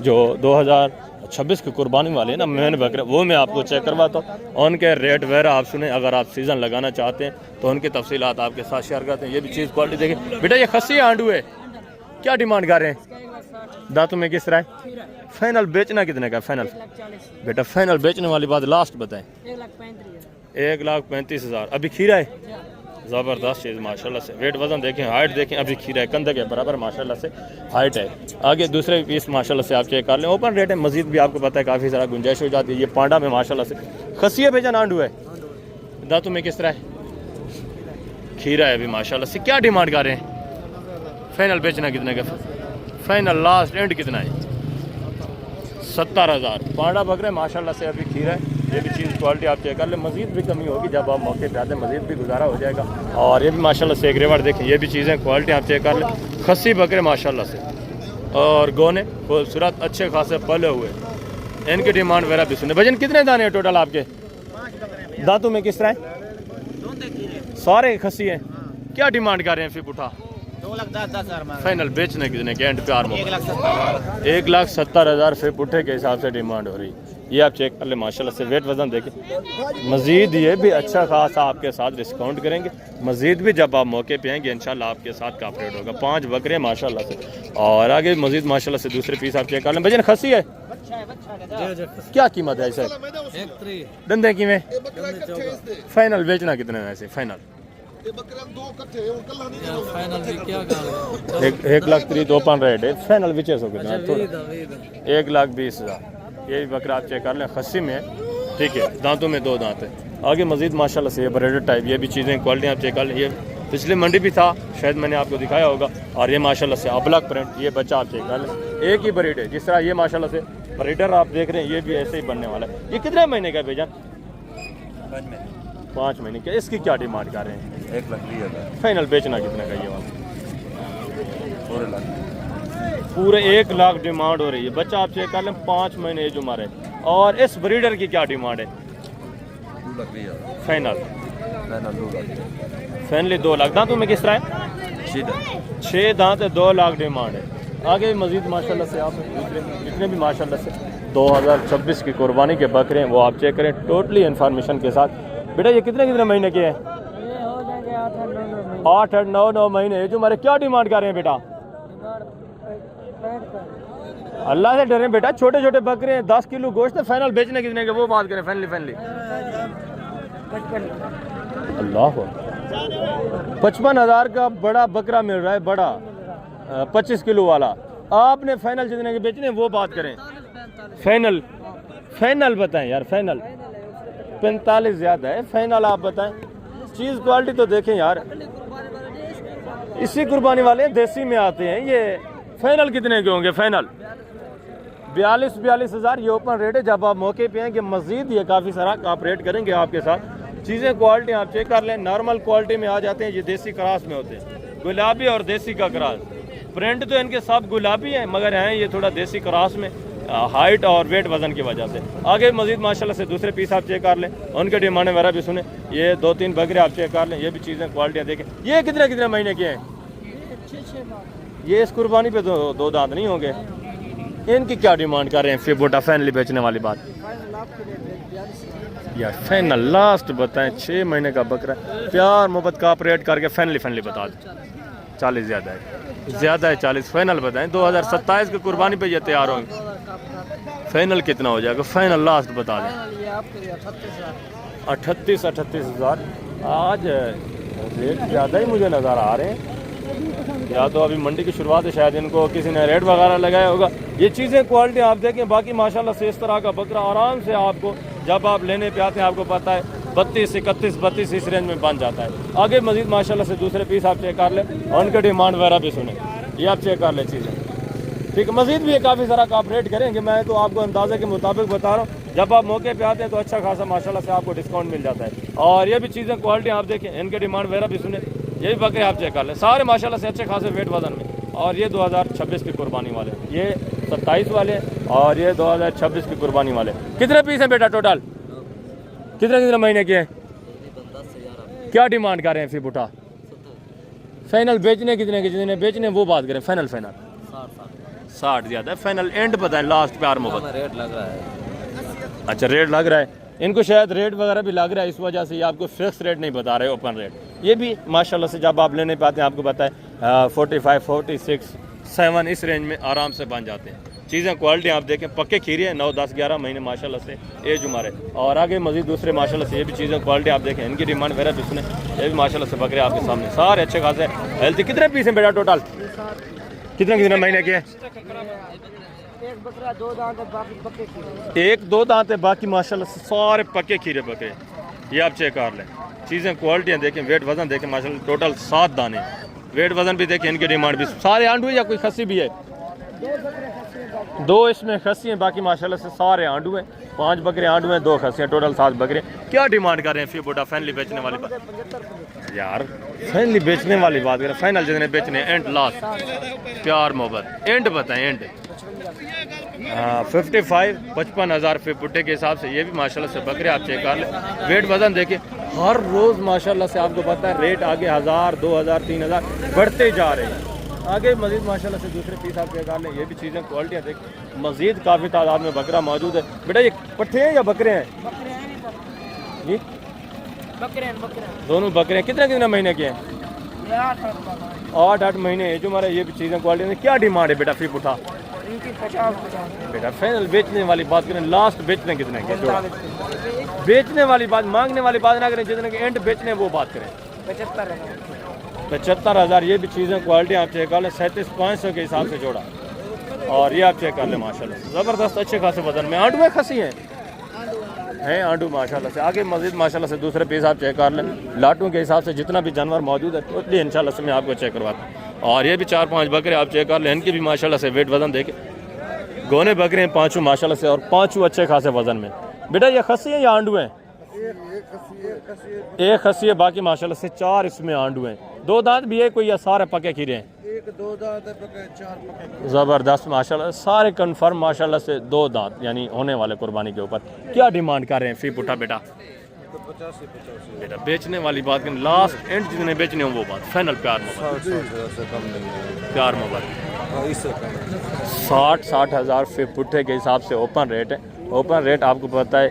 जो 2026 की कुर्बानी वाले हैं ना, मेन बकरे, वो मैं आपको चेक करवाता हूँ। उनके रेट वगैरह आप सुने, अगर आप सीज़न लगाना चाहते हैं तो उनकी तफसीलात आपके साथ शेयर करते हैं। ये भी चीज़ क्वालिटी देखें। बेटा ये खस्सी आंडू है, क्या डिमांड कर रहे हैं? दांतों में किस तरह है? फाइनल बेचना कितने का? फाइनल बेटा फाइनल बेचने वाली बात लास्ट बताएं। 1,35,000। अभी खीरा है, ज़बरदस्त चीज़ माशाल्लाह से, वेट वज़न देखें, हाइट देखें, अभी खीरा है, कंधे के बराबर माशाल्लाह से हाइट है। आगे दूसरे पीस माशाल्लाह से आप चेक कर लें, ओपन रेट है, मजीद भी आपको पता है काफ़ी सारा गुंजाइश हो जाती है। ये पांडा में माशाल्लाह से खसिया भेजा आंडू है। दांतों में किस तरह है? खीरा है अभी माशाल्लाह से। क्या डिमांड कर रहे हैं? फाइनल बेचना कितने का? फाइनल लास्ट एंड कितना है? 70,000। पांडा बकरे माशाल्लाह से, अभी खीरा है। ये भी चीज़ क्वालिटी आप चेक कर लें, मज़ीद भी कमी होगी जब आप मौके पे आते हैं, मज़ीद भी गुजारा हो जाएगा। और ये भी माशाल्लाह से एक रेवाड़ देखें, ये भी चीज़ें क्वालिटी आप चेक कर लें। खस्सी बकरे माशाल्लाह से, और गोने खूबसूरत अच्छे खासे पले हुए, इनकी डिमांड वगैरह भी सुने। भजन कितने दाने हैं टोटल आपके? दांतों में किस तरह है? सारे खस्सी हैं। क्या डिमांड कर रहे हैं? फिर उठा 2,10,000 फाइनल बेचने कितने के? एंड प्यार में 1,70,000 फिर पुट्ठे के हिसाब से डिमांड हो रही। ये आप चेक कर ले माशाल्लाह से, वेट वज़न देखें। मज़ीद ये भी अच्छा खासा आपके साथ डिस्काउंट करेंगे, मज़ीद भी जब आप मौके पे आएंगे इंशाल्लाह आपके साथ का रेट होगा। 5 बकरे माशाल्लाह से, और आगे मज़ीद माशाल्लाह से दूसरे पीस आप चेक कर लें। भजन खस्सी है, क्या कीमत है इसे? धंधे की में फाइनल बेचना कितने में? ऐसे फाइनल 1,30,000 ओपन रेट है, फाइनल विचे हो गए 1,20,000। ये भी बकरा आप चेक कर लें, खस्सी में, ठीक है। दांतों में 2 दांत है। आगे मजीद माशाल्लाह से ये ब्रेडेड टाइप, ये भी चीज़ें क्वालिटी आप चेक कर लें। ये पिछले मंडी भी था, शायद मैंने आपको दिखाया होगा। और ये माशाल्लाह से अबलक प्रिंट, ये बच्चा आप चेक कर लें, एक ही ब्रीड है। जिस तरह ये माशाल्लाह से ब्रीडर आप देख रहे हैं, ये भी ऐसे ही बनने वाला है। ये कितने महीने का भेजा? 5 महीने का। इसकी क्या डिमांड कर रहे हैं? 1,20,000 फाइनल बेचना कितने का? ये वाला पूरे 1 लाख डिमांड हो रही है। बच्चा आप चेक कर लें, 5 महीने एज उम्र है। और इस ब्रीडर की क्या डिमांड है? 2,20,000 फाइनल 2 लाख फाइनली 2 लाख। दांतों में किस तरह है? 6 दांत है, 2 लाख डिमांड है। आगे मजीद माशाल्लाह से आप जितने भी माशाल्लाह से 2026 की कुर्बानी के बकरे हैं वो आप चेक करें टोटली इन्फॉर्मेशन के साथ। बेटा ये कितने महीने के हैं? 8-9 महीने। जो हमारे क्या डिमांड कर रहे हैं बेटा? अल्लाह से डरें बेटा, छोटे छोटे बकरे हैं, 10 किलो गोश्त है। फाइनल बेचने कितने के वो बात करें? फाइनली अल्लाह 55,000 का बड़ा बकरा मिल रहा है, बड़ा 25 किलो वाला। आपने फाइनल जितने के बेचने वो बात करें। फाइनल बताएं यार, फाइनल 45 ज़्यादा है, फाइनल आप बताएं। चीज़ क्वालिटी तो देखें यार, इसी कुर्बानी वाले देसी में आते हैं ये। फाइनल कितने के होंगे? फाइनल 42 हज़ार ये ओपन रेट है। जब आप मौके पे हैं कि मज़ीद ये काफ़ी सारा कॉपरेट करेंगे आपके साथ। चीज़ें क्वालिटी आप चेक कर लें, नॉर्मल क्वालिटी में आ जाते हैं। ये देसी क्रॉस में होते हैं, गुलाबी और देसी का क्रॉस। प्रिंट तो इनके सब गुलाबी हैं मगर हैं ये थोड़ा देसी क्रॉस में, हाइट और वेट वजन की वजह से। आगे मजीद माशाल्लाह से दूसरे पीस आप चेक कर लें, उनके डिमांड वगैरह भी सुने। ये 2-3 बकरे आप चेक कर लें, ये भी चीज़ें क्वालिटियाँ देखें। ये कितने महीने के हैं? ये इस कुर्बानी पे दो दांत नहीं होंगे। इनकी क्या डिमांड कर रहे हैं? फिर बोटा फाइनली बेचने वाली बात यार, फाइनल लास्ट बताएं। 6 महीने का बकरा, प्यार मोहब्बत का ऑपरेट करके फाइनली बता दें। 40 ज़्यादा है 40 फाइनल बताएं। 2027 की कुर्बानी पे ये तैयार होंगे। फाइनल कितना हो जाएगा? फाइनल लास्ट बता दें। 38 हज़ार। आज रेट ज़्यादा ही मुझे नज़र आ रहे हैं, या तो अभी मंडी की शुरुआत है, शायद इनको किसी ने रेट वगैरह लगाया होगा। ये चीज़ें क्वालिटी आप देखें। बाकी माशाल्लाह से इस तरह का बकरा आराम से आपको जब आप लेने पे आते हैं आपको पता है 32, 31, 32 इस रेंज में बन जाता है। आगे मजीद माशाल्लाह से दूसरे पीस आप चेक कर लें, उनके डिमांड वगैरह भी सुने, ये आप चेक कर लें चीज़ें। ठीक है, मजीद भी ये काफ़ी सारा कॉपरेट करेंगे। मैं तो आपको अंदाजे के मुताबिक बता रहा हूँ, जब आप मौके पे आते हैं तो अच्छा खासा माशाल्लाह से आपको डिस्काउंट मिल जाता है। और ये भी चीज़ें क्वालिटी आप देखें, इनके डिमांड वगैरह भी सुने, ये भी बकरे आप चेक कर लें। सारे माशाल्लाह से अच्छे खासे वेट वजन में। और ये 2026 की कुर्बानी वाले, ये 27 वाले और ये 2026 की कुर्बानी वाले। कितने पीस हैं बेटा टोटल? कितने महीने के हैं? क्या डिमांड कर रहे हैं फिर बुटा? फाइनल बेचने कितने के? जितने बेचने वो बात करें। फाइनल 60 ज़्यादा है। फाइनल एंड बताएं लास्ट प्यार मोहब्बत। रेट लग रहा है। अच्छा रेट लग रहा है, इनको शायद रेट वगैरह भी लग रहा है, इस वजह से ये आपको फिक्स रेट नहीं बता रहे, ओपन रेट। ये भी माशाल्लाह से जब आप लेने पे आते हैं आपको पता है 45, 46, 7 इस रेंज में आराम से बन जाते हैं। चीज़ें क्वालिटी आप देखें, पक्के खीरे हैं, 9, 10, 11 महीने माशाल्लाह से एज उम्र है। और आगे मजीद दूसरे माशाल्लाह से ये भी चीज़ें क्वालिटी आप देखें, इनकी डिमांड वगैरह भी सुने। ये भी माशाल्लाह से बकरे आपके सामने सारे अच्छे खासे हेल्थी। कितने पीस हैं बेटा टोटल? कितने महीने के? एक बकरा 2 दांत है, बाकी पक्के खीरे। 1-2 दांत है, बाकी माशाल्लाह से सारे पक्के खीरे बकरे। ये आप चेक कर लें, चीज़ें क्वालिटियाँ देखें, वेट वजन देखें। माशाल्लाह टोटल 7 दाने, वेट वजन भी देखें, इनकी डिमांड भी। सारे आंडू है या कोई खस्सी भी है? 2 इसमें खस्सी हैं, बाकी माशाल्लाह से सारे आंडू हैं। 5 बकरे आंडू हैं, 2 खस्सी हैं, टोटल 7 बकरे। क्या डिमांड कर रहे हैं फिर बोटा फाइनली बेचने वाली बात? यार फाइनली बेचने वाली बात करें, फाइनल जितने बेचने एंड लास्ट प्यार मोहब्बत एंड बताएं। एंड 55 हज़ार फिर पुट्टे के हिसाब से। ये भी माशाल्लाह से बकरे आप चेक कर लें, वेट वजन देखिए। हर रोज़ माशाल्लाह से आपको पता है रेट आगे 1000, 2000, 3000 बढ़ते जा रहे हैं। आगे मजीद माशाल्लाह से दूसरे पीस आप चेक कर लें, ये भी चीज़ें क्वालिटियाँ देख। मजीद काफ़ी तादाद में बकरा मौजूद है। बेटा ये पट्ठे हैं या बकरे हैं? जी बकरे दोनों बकरे हैं। कितने महीने के हैं? 8 महीने एज उम्र है। ये भी चीज़ें क्वालिटी। क्या डिमांड है बेटा फिर उठा? इनकी 50 बेटा फाइनल बेचने वाली बात करें, लास्ट बेचने कितने के? बेचने वाली बात, मांगने वाली बात ना करें, जितने के एंड बेचने वो बात करें। 75 हज़ार। ये भी चीज़ें क्वालिटी आप चेक कर लें, 37,500 के हिसाब से जोड़ा। और ये आप चेक कर लें माशाल्लाह ज़बरदस्त अच्छे खासे वजन में। आंडू में खसी हैं आंडू माशाल्लाह से। आगे मजीद माशाल्लाह से दूसरे पीस आप चेक कर लें, लाटों के हिसाब से जितना भी जानवर मौजूद है टोटली इंशाल्लाह से मैं आपको चेक करवाता हूँ। और ये भी 4-5 बकरे आप चेक कर लें, इनकी भी माशाल्लाह से वेट वजन देखें। गोने बकरे हैं 5 माशाल्लाह से, और 5 अच्छे खासे वजन में। बेटा ये खसी हैं या आंडू हैं? एक खसी है, बाकी माशाल्लाह से 4 इसमें आंडू हैं। 2 दांत भी है कोई या सारे पके खीरे हैं? 1-2 दांत है, 4 पके। ज़बरदस्त माशाल्लाह सारे कन्फर्म माशाल्लाह से 2 दांत यानी होने वाले कुर्बानी के ऊपर। क्या डिमांड कर रहे हैं फी पुठा बेटा? 85 बेटा बेचने वाली बात करें, लास्ट एंड जितने बेचने हो वो बात फाइनल। प्यार मोहब्बत से कम नहीं, प्यार मोहब्बत इससे कम 60 हज़ार फी पुट्ठे के हिसाब से ओपन रेट है। ओपन रेट आपको पता है,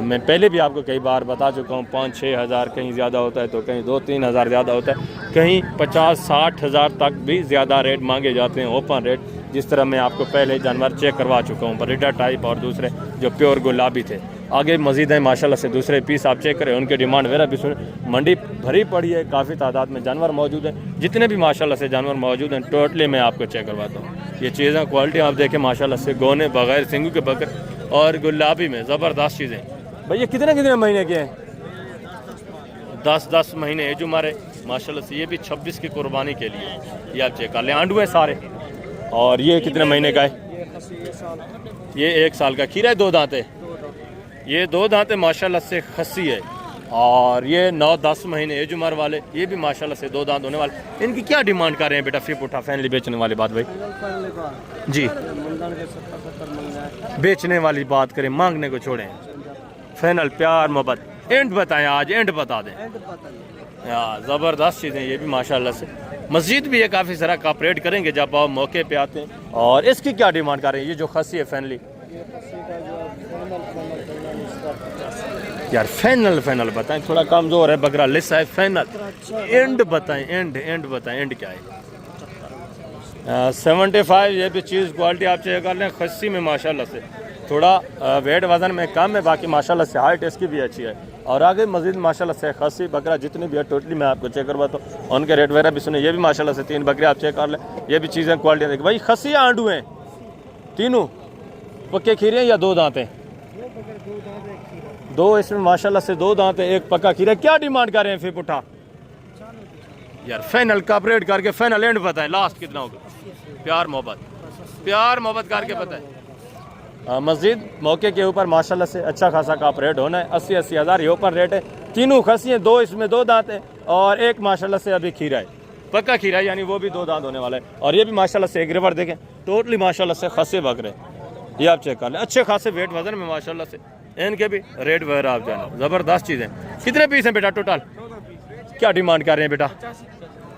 मैं पहले भी आपको कई बार बता चुका हूँ, 5-6 हज़ार कहीं ज़्यादा होता है तो कहीं 2-3 हज़ार ज़्यादा होता है, कहीं 50-60 हज़ार तक भी ज़्यादा रेट मांगे जाते हैं ओपन रेट। जिस तरह मैं आपको पहले जानवर चेक करवा चुका हूँ, बरीडा टाइप और दूसरे जो प्योर गुलाबी थे। आगे मजीद है माशाल्लाह से दूसरे पीस आप चेक करें, उनके डिमांड वगैरह भी सुने। मंडी भरी पड़ी है, काफ़ी तादाद में जानवर मौजूद हैं। जितने भी माशाल्लाह से जानवर मौजूद हैं टोटली मैं आपको चेक करवाता हूँ। ये चीज़ें क्वालिटी आप देखें माशाल्लाह से, गोने बगैर सिंगू के बकर और गुलाबी में ज़बरदस्त चीज़ें। भैया कितने कितने महीने के हैं? 10-10 महीने एज उम्र है माशाल्लाह से। ये भी 26 की कुर्बानी के लिए, ये आप चेक कर लें। आंडू है सारे। और ये कितने महीने का है? ये 1 साल का। खीरा है 2 दांत है। ये 2 दांत है माशाल्लाह से, खस्सी है। और ये 9-10 महीने एज उम्र वाले, ये भी माशाल्लाह से 2 दांत होने वाले। इनकी क्या डिमांड कर रहे हैं बेटा फिर उठा फैनली बेचने वाली बात भाई जी? बेचने वाली बात करें, मांगने को छोड़ें। फाइनल प्यार मोहब्बत एंड बताएं, आज एंड बता दें यार। ज़बरदस्त चीज़ें ये भी माशाल्लाह से। मस्जिद भी ये काफ़ी सारा कॉपरेट करेंगे जब आप मौके पे आते हैं। और इसकी क्या डिमांड कर रहे हैं ये जो खस्सी है फैनली? यार फाइनल बताएं, थोड़ा कमज़ोर है बकरा, लिस्सा है। फाइनल एंड बताएं, एंड बताएं, एंड क्या है? 75। ये भी चीज़ क्वालिटी आप चेक कर लें। खस्सी में माशाल्लाह से थोड़ा वेट वज़न में कम है, बाकी माशाल्लाह से हाइट इसकी भी अच्छी है। और आगे मज़ीद माशाल्लाह से खस्सी बकरा जितनी भी है टोटली मैं आपको चेक करवाता हूँ, उनके रेट वगैरह भी सुने। ये भी माशाल्लाह से 3 बकरे आप चेक कर लें। ये भी चीज़ें क्वालिटी देखिए भाई। खस्सी या आंडू हैं तीनों? पक्के खीरे हैं या 2 दांत हैं? 2 इसमें माशाल्लाह से 2 दांत है, 1 पक्का खीरा। क्या डिमांड कर रहे हैं फिर पुठा? यार फाइनल कॉपरेट करके फाइनल एंड बताएं, लास्ट कितना होगा? प्यार मोहब्बत करके बताएं। मस्जिद मौके के ऊपर माशाल्लाह से अच्छा खासा कॉपरेट होना है। 80-80 हज़ार ये ऊपर रेट है। तीनों खस्सी हैं, 2 इसमें 2 दांत है और 1 माशाल्लाह से अभी खीरा है, पक्का खीरा है, यानी वो भी 2 दांत होने वाला है। और ये भी माशाल्लाह से एक रिवर देखें, टोटली माशाल्लाह से खस्से बकरे, ये आप चेक कर लें। अच्छे खासे वेट वजन में माशाल्लाह से। इनके भी रेट वगैरह आप जाना, ज़बरदस्त चीज़ें। कितने पीस हैं बेटा टोटल? क्या डिमांड कर रहे हैं बेटा?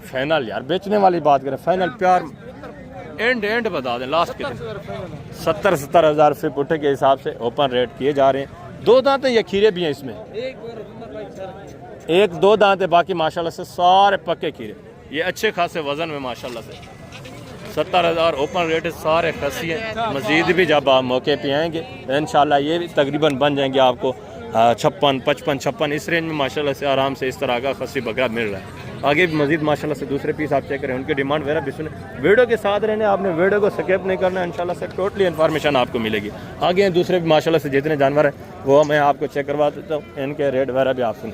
फाइनल यार बेचने वाली बात करें, फाइनल प्यार एंड बता दें, लास्ट कितने? 70-70 हज़ार फिर पुट्ठे के हिसाब से ओपन रेट किए जा रहे हैं। 2 दांत है या खीरे भी हैं इसमें? 1-2 दांत है, बाकी माशाल्लाह से सारे पक्के खीरे। ये अच्छे खासे वजन में माशाल्लाह से 70 हज़ार ओपन रेट है, सारे खस्सी हैं। मज़ीद भी जब आप मौके पे आएंगे इंशाल्लाह ये भी तकरीबन बन जाएंगे आपको 56-55 इस रेंज में माशाल्लाह से आराम से इस तरह का खस्सी बकरा मिल रहा है। आगे भी मज़ीद माशाल्लाह से दूसरे पीस आप चेक करें, उनकी डिमांड वगैरह भी सुने। वीडियो के साथ रहने, आपने वीडियो को स्किप नहीं करना, इंशाल्लाह से टोटली इन्फॉर्मेशन आपको मिलेगी। आगे दूसरे भी माशाल्लाह से जितने जानवर हैं वो मैं आपको चेक करवा देता हूँ, इनके रेट वगैरह भी आप सुने।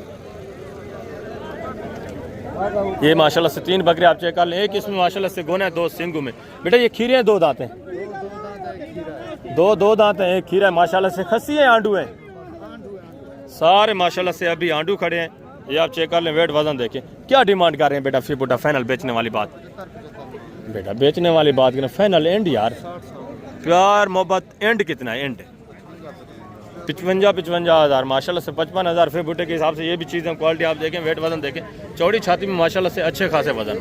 ये माशाल्लाह से 3 बकरे आप चेक कर लें। एक इसमें माशाल्लाह से गोना है, 2 सिंगू में। बेटा ये खीरे हैं 2 दांत हैं? 2 दांत हैं, 1 खीरा है माशाल्लाह से। खस्सी है आंडू है? सारे माशाल्लाह से अभी आंडू खड़े हैं, ये आप चेक कर लें। वेट वजन देखें। क्या डिमांड कर रहे हैं बेटा फिर बेटा? फाइनल बेचने वाली बात बेटा, बेचने वाली बात करें, फाइनल एंड यार। प्यार मोहब्बत एंड कितना है? एंड 55 हज़ार माशाल्लाह से 55 हज़ार फिर बूटे के हिसाब से। ये भी चीज़ें क्वालिटी आप देखें, वेट वजन देखें। चौड़ी छाती में माशाल्लाह से अच्छे खासे वजन।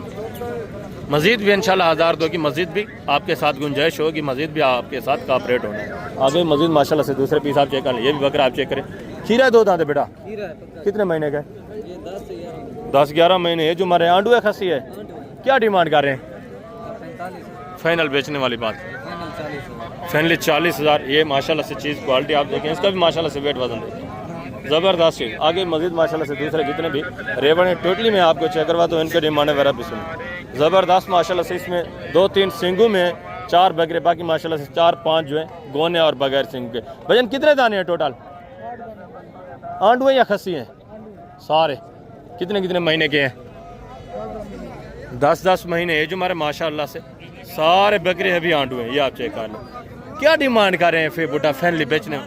मज़ीद भी इंशाल्लाह 1002 की मस्जिद भी आपके साथ गुंजाइश होगी, मस्जिद भी आपके साथ कॉपरेट होना है। आगे मज़ीद माशाल्लाह से दूसरे पीस आप चेक कर लें। ये भी बकरा आप चेक करें। खीरा 2 दांत है बेटा? कितने महीने का है? 10-11 महीने है जो हमारे। आंडू है खस्सी है? क्या डिमांड कर रहे हैं? फाइनल बेचने वाली बात फाइनली 40 हज़ार। ये माशाल्लाह से चीज़ क्वालिटी आप देखें, इसका भी माशाल्लाह से वेट वजन देखें, ज़बरदस्त चीज़। आगे मज़ीद माशाल्लाह से दूसरे जितने भी रेवन है टोटली में आपको चेक करवा तो इनके डिमांड वगैरह भी सुने। ज़बरदस्त माशाल्लाह से। इसमें 2-3 सिंगू में 4 बकरे, बाकी माशाल्लाह से 4-5 जो है गोने और बगैर सिंग के। भजन कितने दाने हैं टोटल? आंडू हैं या खस्सी हैं? सारे कितने महीने के हैं? 10-10 महीने एज हमारे माशाल्लाह से। सारे बकरे अभी आंडू हैं, ये आप चेक कर लें। क्या डिमांड कर रहे हैं फिर बूटा फैनली बेचने?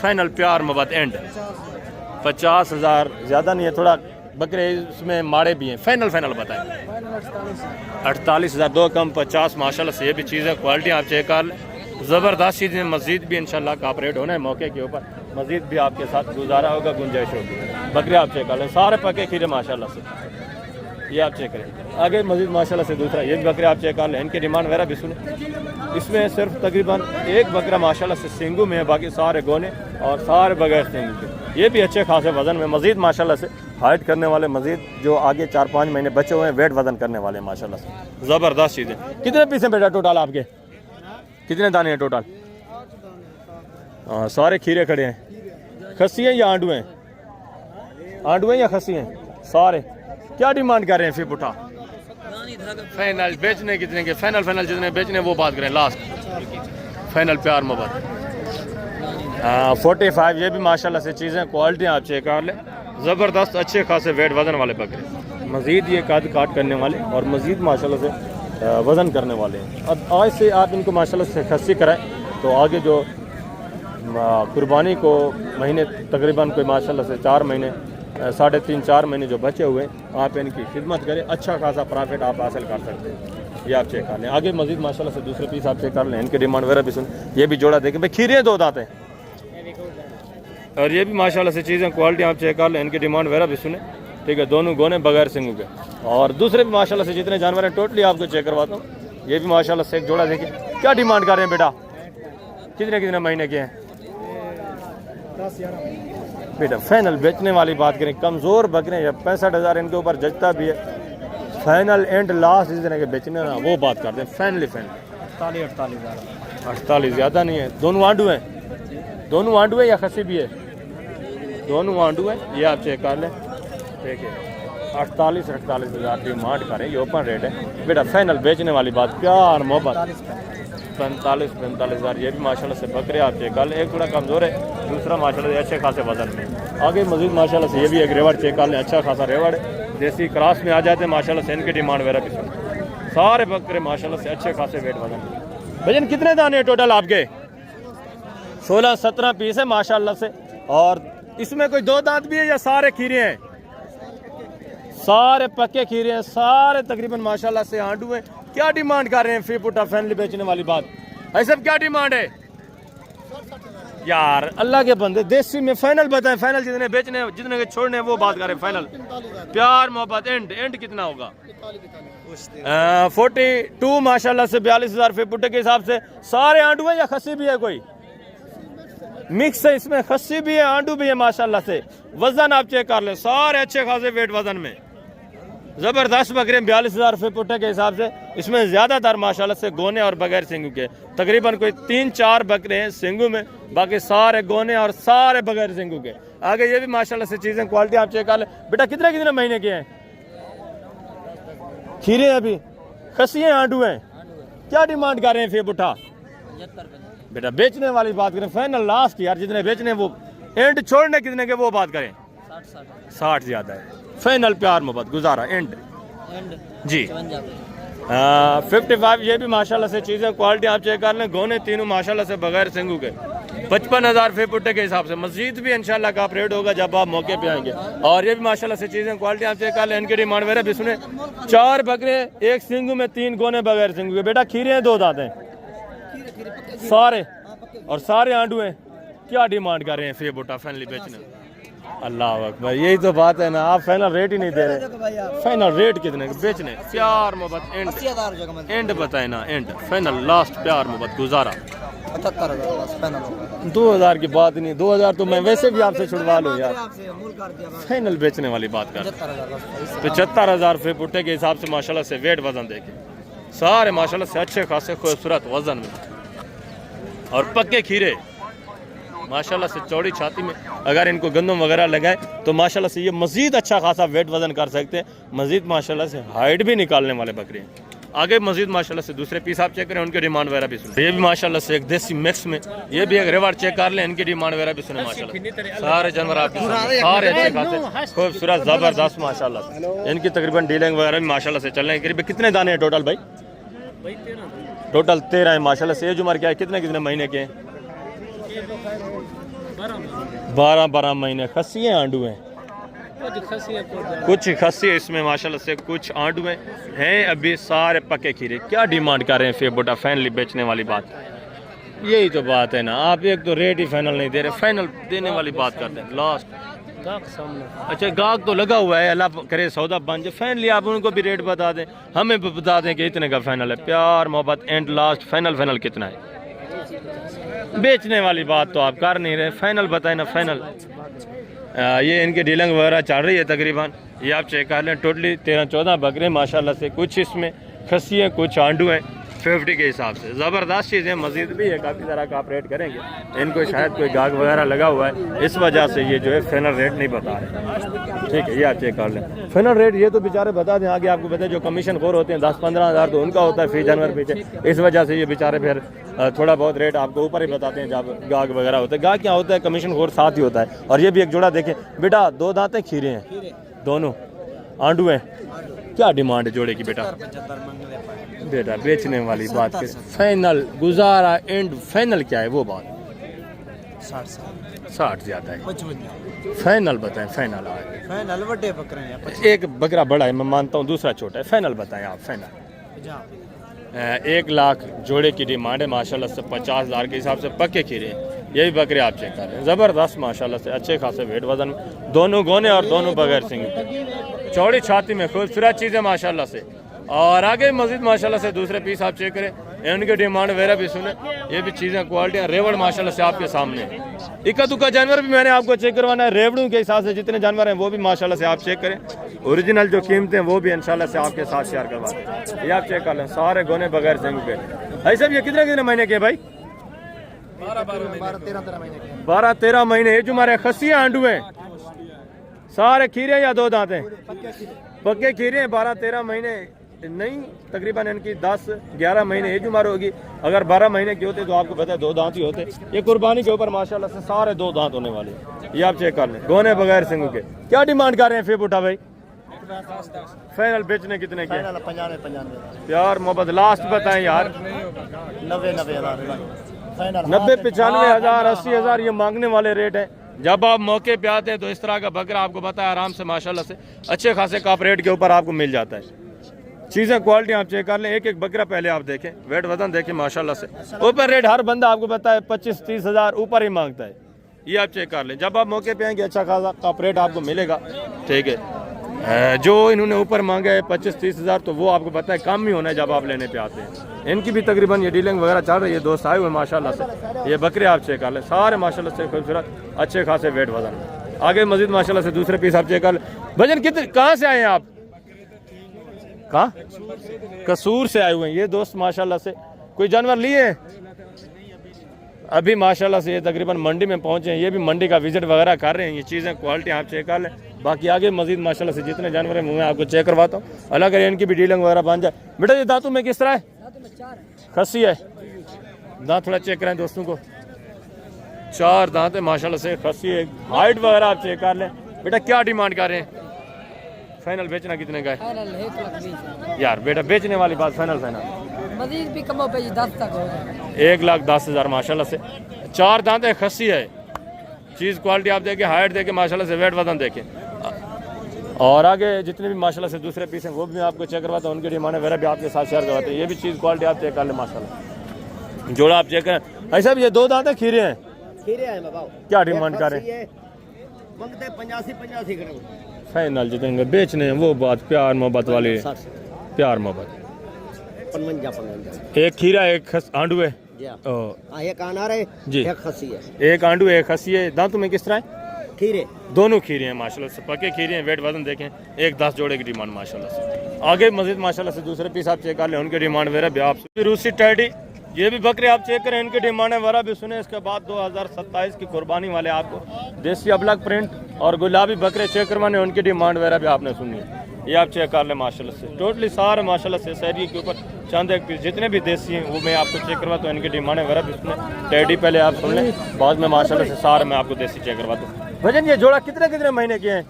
फाइनल प्यार मोहब्बत एंड 50 हज़ार, ज़्यादा नहीं है, थोड़ा बकरे इसमें माड़े भी हैं। फाइनल बताएं। 48 हज़ार, 2 कम 50 माशाल्लाह से। ये भी चीज़ है, क्वालिटी आप चेक कर लें, ज़बरदस्त चीज़ें। मस्जिद भी इंशाल्लाह कॉपरेट होना है मौके के ऊपर, मस्जिद भी आपके साथ गुजारा होगा, गुंजाइश होगी। बकरे आप चेक कर लें, सारे पके खीरे माशाल्लाह से, ये आप चेक करें। आगे मस्जिद माशाल्लाह से दूसरा, ये भी बकरे आप चेक कर लें, इनकी डिमांड वगैरह भी सुने। इसमें सिर्फ तकरीबन 1 बकरा माशाल्लाह से सिंगू में है, बाकी सारे गोने और सारे बगैर सिंगू के। ये भी अच्छे खासे वजन में, मज़ीद माशाल्लाह से हाइट करने वाले, मज़ीद जो आगे 4-5 महीने बचे हुए हैं वेट वजन करने वाले माशाल्लाह से। ज़बरदस्त चीज़ें। कितने पीस हैं बेटा टोटल आपके? कितने दाने हैं टोटल? हाँ सारे खीरे खड़े हैं। खस्सी हैं या आंडू हैं? आंडू हैं या खस्सी हैं? सारे। क्या डिमांड कर रहे हैं फिर पुठा? फाइनल बेचने कितने के? फाइनल जितने बेचने वो बात करें, लास्ट फाइनल प्यार मोहब्बत। 45 ये भी माशाल्लाह से चीज़ें क्वालिटी आप चेक कर लें, ज़बरदस्त अच्छे खासे वेट वज़न वाले बकरे, मज़ीद ये काट करने वाले और मज़ीद माशाल्लाह से वज़न करने वाले हैं। अब आज से आप इनको माशाल्लाह से खस्सी कराएं तो आगे जो कुर्बानी को महीने तकरीबन कोई माशाल्लाह से 4 महीने 3.5-4 महीने जो बचे हुए आप इनकी खिदमत करें, अच्छा खासा प्रॉफिट आप हासिल कर सकते हैं। ये आप चेक कर लें। आगे मज़ीद माशाल्लाह से दूसरे पीस आप चेक कर लें, इनके डिमांड वगैरह भी सुन। ये भी जोड़ा देखें भाई, खीरे 2 दांत हैं और ये भी माशाल्लाह से चीज़ें क्वालिटी आप चेक कर लें, इनकी डिमांड वगैरह भी सुने, ठीक है। दोनों गोने बगैर सिंगू के और दूसरे भी माशाल्लाह से जितने जानवर हैं टोटली आपको चेक करवाता हूँ। ये भी माशाल्लाह से एक जोड़ा देखिए। क्या डिमांड कर रहे हैं बेटा, कितने महीने के हैं बेटा? फाइनल बेचने वाली बात करें, कमज़ोर बकरे या 65,000 इनके ऊपर जचता भी है, फाइनल एंड लास्ट इस तरह के बेचने ना वो बात करते हैं। फाइनली 48 ज़्यादा नहीं है। दोनों आंडू हैं, दोनों आंडू है या खसी भी है? दोनों आंडू है। ये आप चेक कर लें, देखिए 48,000 डिमांड करें, ये ओपन रेट है बेटा। फाइनल बेचने वाली बात, प्यार मोहब्बत 45,000 ये भी माशाल्लाह से बकरे आप चेक कर लें। एक थोड़ा कमज़ोर है, दूसरा माशाल्लाह से अच्छे खासे वजन में। आगे मजीद माशाल्लाह से ये भी एक रेवड़ चेक कर लें, अच्छा खासा रेवड़ है, देसी क्रॉस में आ जाते हैं माशाल्लाह से। इनकी डिमांड वगैरह भी सारे बकरे माशाल्लाह से अच्छे खासे वेट वजन। भजन कितने दाने हैं टोटल आपके? 16-17 पीस है माशाल्लाह से। और इसमें कोई 2 दांत भी है या सारे खीरे हैं? सारे पक्के खीरे हैं, सारे तकरीबन माशाल्लाह से आंडू हैं। क्या डिमांड कर रहे हैं फी पुटा फैमिली बेचने वाली बात? भाई सब क्या डिमांड है यार? अल्लाह के बंदे देसी में फाइनल बताएं, फाइनल जितने बेचने जितने के छोड़ने वो बात करें। फाइनल प्यार मोहब्बत एंड कितना होगा? 42 माशाल्लाह से 42,000 फी पुटे के हिसाब से। सारे आंडू है या खस्सी भी है? कोई मिक्स है इसमें, खस्सी भी है आंडू भी है माशाल्लाह से। वजन आप चेक कर ले, सारे अच्छे खासे वेट वजन में, ज़बरदस्त बकरे 42,000 रुपये पुट्टे के हिसाब से। इसमें ज़्यादातर माशाल्लाह से गोने और बगैर सिंगू के, तकरीबन कोई 3-4 बकरे हैं सिंगू में, बाकी सारे गोने और सारे बगैर सिंगू के। आगे ये भी माशाल्लाह से चीज़ें क्वालिटी आप चेक कर ले। बेटा कितने महीने के हैं खीरे? अभी खस्सियाँ आंडू हैं। क्या डिमांड कर रहे हैं फिर बुढ़ा? बेटा बेचने वाली बात करें, फाइनल लास्ट यार जितने बेचने वो एंड छोड़ने कितने के वो बात करें। 60 ज़्यादा है। फाइनल प्यार मोहब्बत गुजारा एंड जी 55 ये भी माशाल्लाह से चीज़ें क्वालिटी आप चेक कर लें। गोने तीनों माशाल्लाह से बगैर सिंगू के 55,000 फी पुट्टे के हिसाब से। मस्जिद भी इंशाल्लाह का रेट होगा जब आप मौके पे आएंगे। और ये भी माशाल्लाह से चीज़ें क्वालिटी आप चेक कर लें। इनकी डिमांड वगैरह भी सुने। 4 बकरे 1 सिंगू में 3 गोने बगैर सिंगू के। बेटा खीरे हैं 2 दांत हैं सारे और सारे आंडू हैं। क्या डिमांड कर रहे हैं फी बुट्टा फैनली बेचने? अल्लाह अकबर, यही तो बात है ना, आप फाइनल रेट ही नहीं दे रहे। फाइनल रेट कितने बेचने? प्यार मोहब्बत एंड बताए ना, एंड फाइनल लास्ट प्यार मोहब्बत गुजारा 2000 की बात नहीं। 2000 तो मैं वैसे भी आपसे छुड़वा लूँ यार। फाइनल बेचने वाली बात कर 75,000 रुपये पुट्टे के हिसाब से माशाल्लाह से वेट वजन देखे सारे माशाल्लाह से अच्छे खासे खूबसूरत वजन में और पक्के खीरे माशाल्लाह से चौड़ी छाती में। अगर इनको गंदम वगैरह लगाए तो माशाल्लाह से ये मज़ीद अच्छा खासा वेट वजन कर सकते हैं। मज़ीद माशाल्लाह से हाइट भी निकालने वाले बकरे हैं। आगे मज़ीद माशाल्लाह से दूसरे पीस आप चेक करें, उनकी डिमांड वगैरह भी सुने। ये भी माशाल्लाह से एक देसी मिक्स में, ये भी एक रेवाड़ चेक कर लें, इनकी डिमांड वगैरह भी सुने। माशाल्लाह सारे जानवर आपके सारे अच्छे खासे खूबसूरत ज़बरदस्त माशाल्लाह। इनकी तकरीबन डीलिंग वगैरह भी माशाल्लाह से चल रहे हैं। करीब कितने दाने हैं टोटल भाई? टोटल 13 है माशाल्लाह से। एज उम्र क्या है, कितने महीने के हैं? 12 महीने। खस्सी हैं आंडू हैं? कुछ खस्सी है इसमें माशाल्लाह से, कुछ आंडू हैं अभी सारे पक्के खीरे। क्या डिमांड कर रहे हैं फिर बोटा फाइनली बेचने वाली बात? यही तो बात है ना, आप एक तो रेट ही फाइनल नहीं दे रहे, फाइनल देने वाली बात करते हैं लास्ट। अच्छा गाहक तो लगा हुआ है, अल्लाह करे सौदा बन जाए। फाइनली आप उनको भी रेट बता दें, हमें भी बता दें कि इतने का फाइनल है। प्यार मोहब्बत एंड लास्ट फाइनल कितना है? बेचने वाली बात तो आप कर नहीं रहे, फाइनल बताए ना फाइनल। ये इनकी डीलिंग वगैरह चल रही है तकरीबन, ये आप चेक कर लें। टोटली 13-14 बकरे माशाल्लाह से, कुछ इसमें खस्सी हैं कुछ आंडू हैं। 50 के हिसाब से ज़बरदस्त चीज़ है। मज़ीद भी है, काफ़ी ज़रा का आप रेट करेंगे, इनको शायद कोई गाग वगैरह लगा हुआ है, इस वजह से ये जो है फाइनल रेट नहीं बता रहे। ठीक है, ये आप चेक कर लें। फाइनल रेट ये तो बेचारे बता दें, आगे आपको बताए जो कमीशन खोर होते हैं 10-15 हज़ार तो उनका होता है फी जानवर पीछे, इस वजह से ये बेचारे फिर थोड़ा बहुत रेट आपको ऊपर ही बताते हैं जब गाग वगैरह होता है। गाग क्या होता है, कमीशन खोर साथ ही होता है। और ये भी एक जोड़ा देखें बेटा, 2 दांतें खीरे हैं, दोनों आंडू हैं। क्या डिमांड है जोड़े की बेटा? बेटा बेचने वाली बात के फाइनल गुजारा एंड फाइनल क्या है वो बात? 60 ज़्यादा है, फाइनल बताएं। फाइनल फाइनल बड़े बकरे हैं, एक बकरा बड़ा है मैं मानता हूँ, दूसरा छोटा है, फाइनल बताएं आप। फाइनल 1 लाख जोड़े की डिमांड है माशाल्लाह से। 50,000 के हिसाब से पक्के खीरे हैं, यही बकरे आप चेक कर रहे हैं, ज़बरदस्त माशाल्लाह से, अच्छे खासे वेट वजन, दोनों गोने और दोनों बगैर सिंग, चौड़ी छाती में खूबसूरत चीज़ें माशाल्लाह से। और आगे मस्जिद माशाल्लाह से दूसरे पीस आप चेक करें, इनके डिमांड वगैरह भी सुने, ये भी चीज़ें क्वालिटियाँ रेवड़ माशाल्लाह से आपके सामने। इक्का दुक्का जानवर भी मैंने आपको चेक करवाना है, रेवड़ों के हिसाब से जितने जानवर हैं वो भी माशाल्लाह से आप चेक करें, ओरिजिनल जो कीमतें हैं वो भी इंशाल्लाह से आपके साथ शेयर करवाते हैं। ये आप चेक कर लें, सारे गोने बगैर सिंग के। भाई साहब ये कितने महीने के भाई? 12-13 महीने। ये जो हमारे खस्सियाँ आंडू हैं सारे खीरे या 2 दांत हैं? पक्के खीरे हैं। 12-13 महीने नहीं, तकरीबन इनकी 10-11 महीने एज उम्र होगी। अगर 12 महीने के होते तो आपको पता है 2 दांत ही होते। ये कुर्बानी के ऊपर माशाल्लाह से सारे 2 दांत होने वाले हैं। ये आप चेक कर लें, गोने बगैर सिंगों के। क्या डिमांड कर रहे हैं फिर उठा भाई? फाइनल बेचने कितने के? 95 प्यार मोहब्बत लास्ट बताएं यार। 90-95 हज़ार, 80 हज़ार ये मांगने वाले रेट है। जब आप मौके पे आते हैं तो इस तरह का बकरा आपको पता है आराम से माशाल्लाह से अच्छे खासे काप रेट के ऊपर आपको मिल जाता है। चीज़ें क्वालिटी आप चेक कर लें, एक एक बकरा पहले आप देखें, वेट वजन देखें माशाल्लाह से। ऊपर रेट हर बंदा आपको पता है 25-30 हज़ार ऊपर ही मांगता है, ये आप चेक कर लें। जब आप मौके पे आएंगे अच्छा खासा काप रेट आपको मिलेगा। ठीक है, जो इन्होंने ऊपर मांगा है 25-30 हज़ार तो वो आपको पता है कम ही होना है जब आप लेने पे आते हैं। इनकी भी तकरीबन ये डीलिंग वगैरह चल रही है, दोस्त आए हुए माशाल्लाह से। ये बकरे आप चेक कर लें, सारे माशाल्लाह से खूबसूरत अच्छे खासे वेट वजन। आगे मजीद माशाल्लाह से दूसरे पीस आप चेक कर लें। भजन कितने, कहाँ से आए हैं आप? कहाँ? कसूर से आए हुए हैं ये दोस्त माशाल्लाह से। कोई जानवर लिए अभी माशाल्लाह से? ये तकरीबन मंडी में पहुंचे हैं, ये भी मंडी का विजिट वगैरह कर रहे हैं। ये चीज़ें क्वालिटी आप चेक कर लें। बाकी आगे मजीद माशाल्लाह से जितने जानवर हैं मैं आपको चेक करवाता हूँ, अलग अगर इनकी भी डीलिंग वगैरह बन जाए। बेटा ये दांतों में किस तरह है? खस्सी है, दांत थोड़ा चेक करें दोस्तों को। 4 दांत है माशाल्लाह से, खस्सी है। हाइट वगैरह आप चेक कर लें। बेटा क्या डिमांड कर रहे हैं? फाइनल बेचना कितने का है यार? बेटा बेचने वाली बात, फाइनल मजीद भी कम हो पे 10 तक हो जाए। 1,10,000 माशाल्लाह से। 4 दांत है, खस्सी है। चीज़ क्वालिटी आप देखें, हाइट देखें माशाल्लाह से, वेट वजन देखें। और आगे जितने भी माशाल्लाह से दूसरे पीस हैं वो भी मैं आपको चेक करवाता हूँ, उनकी डिमांड वगैरह भी आपके साथ शेयर करवाते हैं। ये भी चीज़ क्वालिटी आप चेक कर लें माशाल्लाह। जोड़ा आप चेक करें। भाई साहब ये 2 दांत है, खीरे हैं? खीरे हैं बाबा। क्या डिमांड कर रहे हैं? मंगते 85 करोड़। फाइनल जितने बेचने हैं वो बात प्यार मोहब्बत वाली है, प्यार मोहब्बत। 55 एक खीरा एक आंडू है एक अनार है जी, एक खस्सी है। एक आंडू एक खस्सी है। दांतों में किस तरह है? खीरे, दोनों खीरे हैं माशाल्लाह से, पके खीरे हैं। वेट वजन देखें, 1,10 जोड़े की डिमांड माशाल्लाह से। आगे मजीद माशाल्लाह से दूसरे पीस आप चेक कर लें, उनकी डिमांड वगैरह भी आप। रूसी टैडी ये भी बकरे आप चेक करें, इनकी डिमांड वगैरह भी सुने। इसके बाद 2027 की कुर्बानी वाले आपको देसी अबलग प्रिंट और गुलाबी बकरे चेक करवाने, उनकी डिमांड वगैरह भी आपने सुनी है। ये आप चेक कर लें माशाल्लाह से। टोटली सारे माशाल्लाह से शहरी के ऊपर चंद एक पीस जितने भी देसी हैं वो मैं आपको चेक करवाता हूँ, इनकी डिमांड वगैरह भी सुने। टैडी पहले आप सुन लें, बाद में माशाल्लाह से सारे मैं आपको देसी चेक करवाता हूँ। भजन ये जोड़ा कितने महीने के हैं?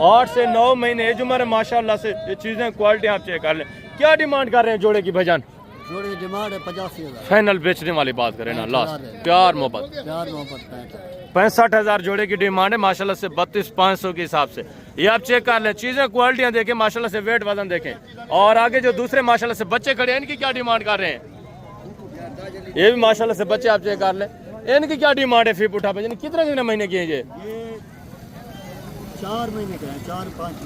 8 से 9 महीने एज उम्र है माशाल्लाह से। ये चीज़ें क्वालिटी आप चेक कर लें। क्या डिमांड कर रहे हैं जोड़े की भजन? जोड़े की डिमांड है 85,000। फाइनल बेचने वाली बात करें ना, लास्ट प्यार मोहब्बत 65,000 जोड़े की डिमांड है माशाल्लाह से, 32,500 के हिसाब से। ये आप चेक कर लें, चीज़ें क्वालिटियाँ देखें माशाल्लाह से, वेट वजन देखें। और आगे जो दूसरे माशाल्लाह से बच्चे खड़े हैं, इनकी क्या डिमांड कर रहे हैं? ये भी माशाल्लाह से बच्चे आप चेक कर लें, इनकी क्या डिमांड है? फिर उठा भजन कितने महीने की है ये? 4 महीने के हैं,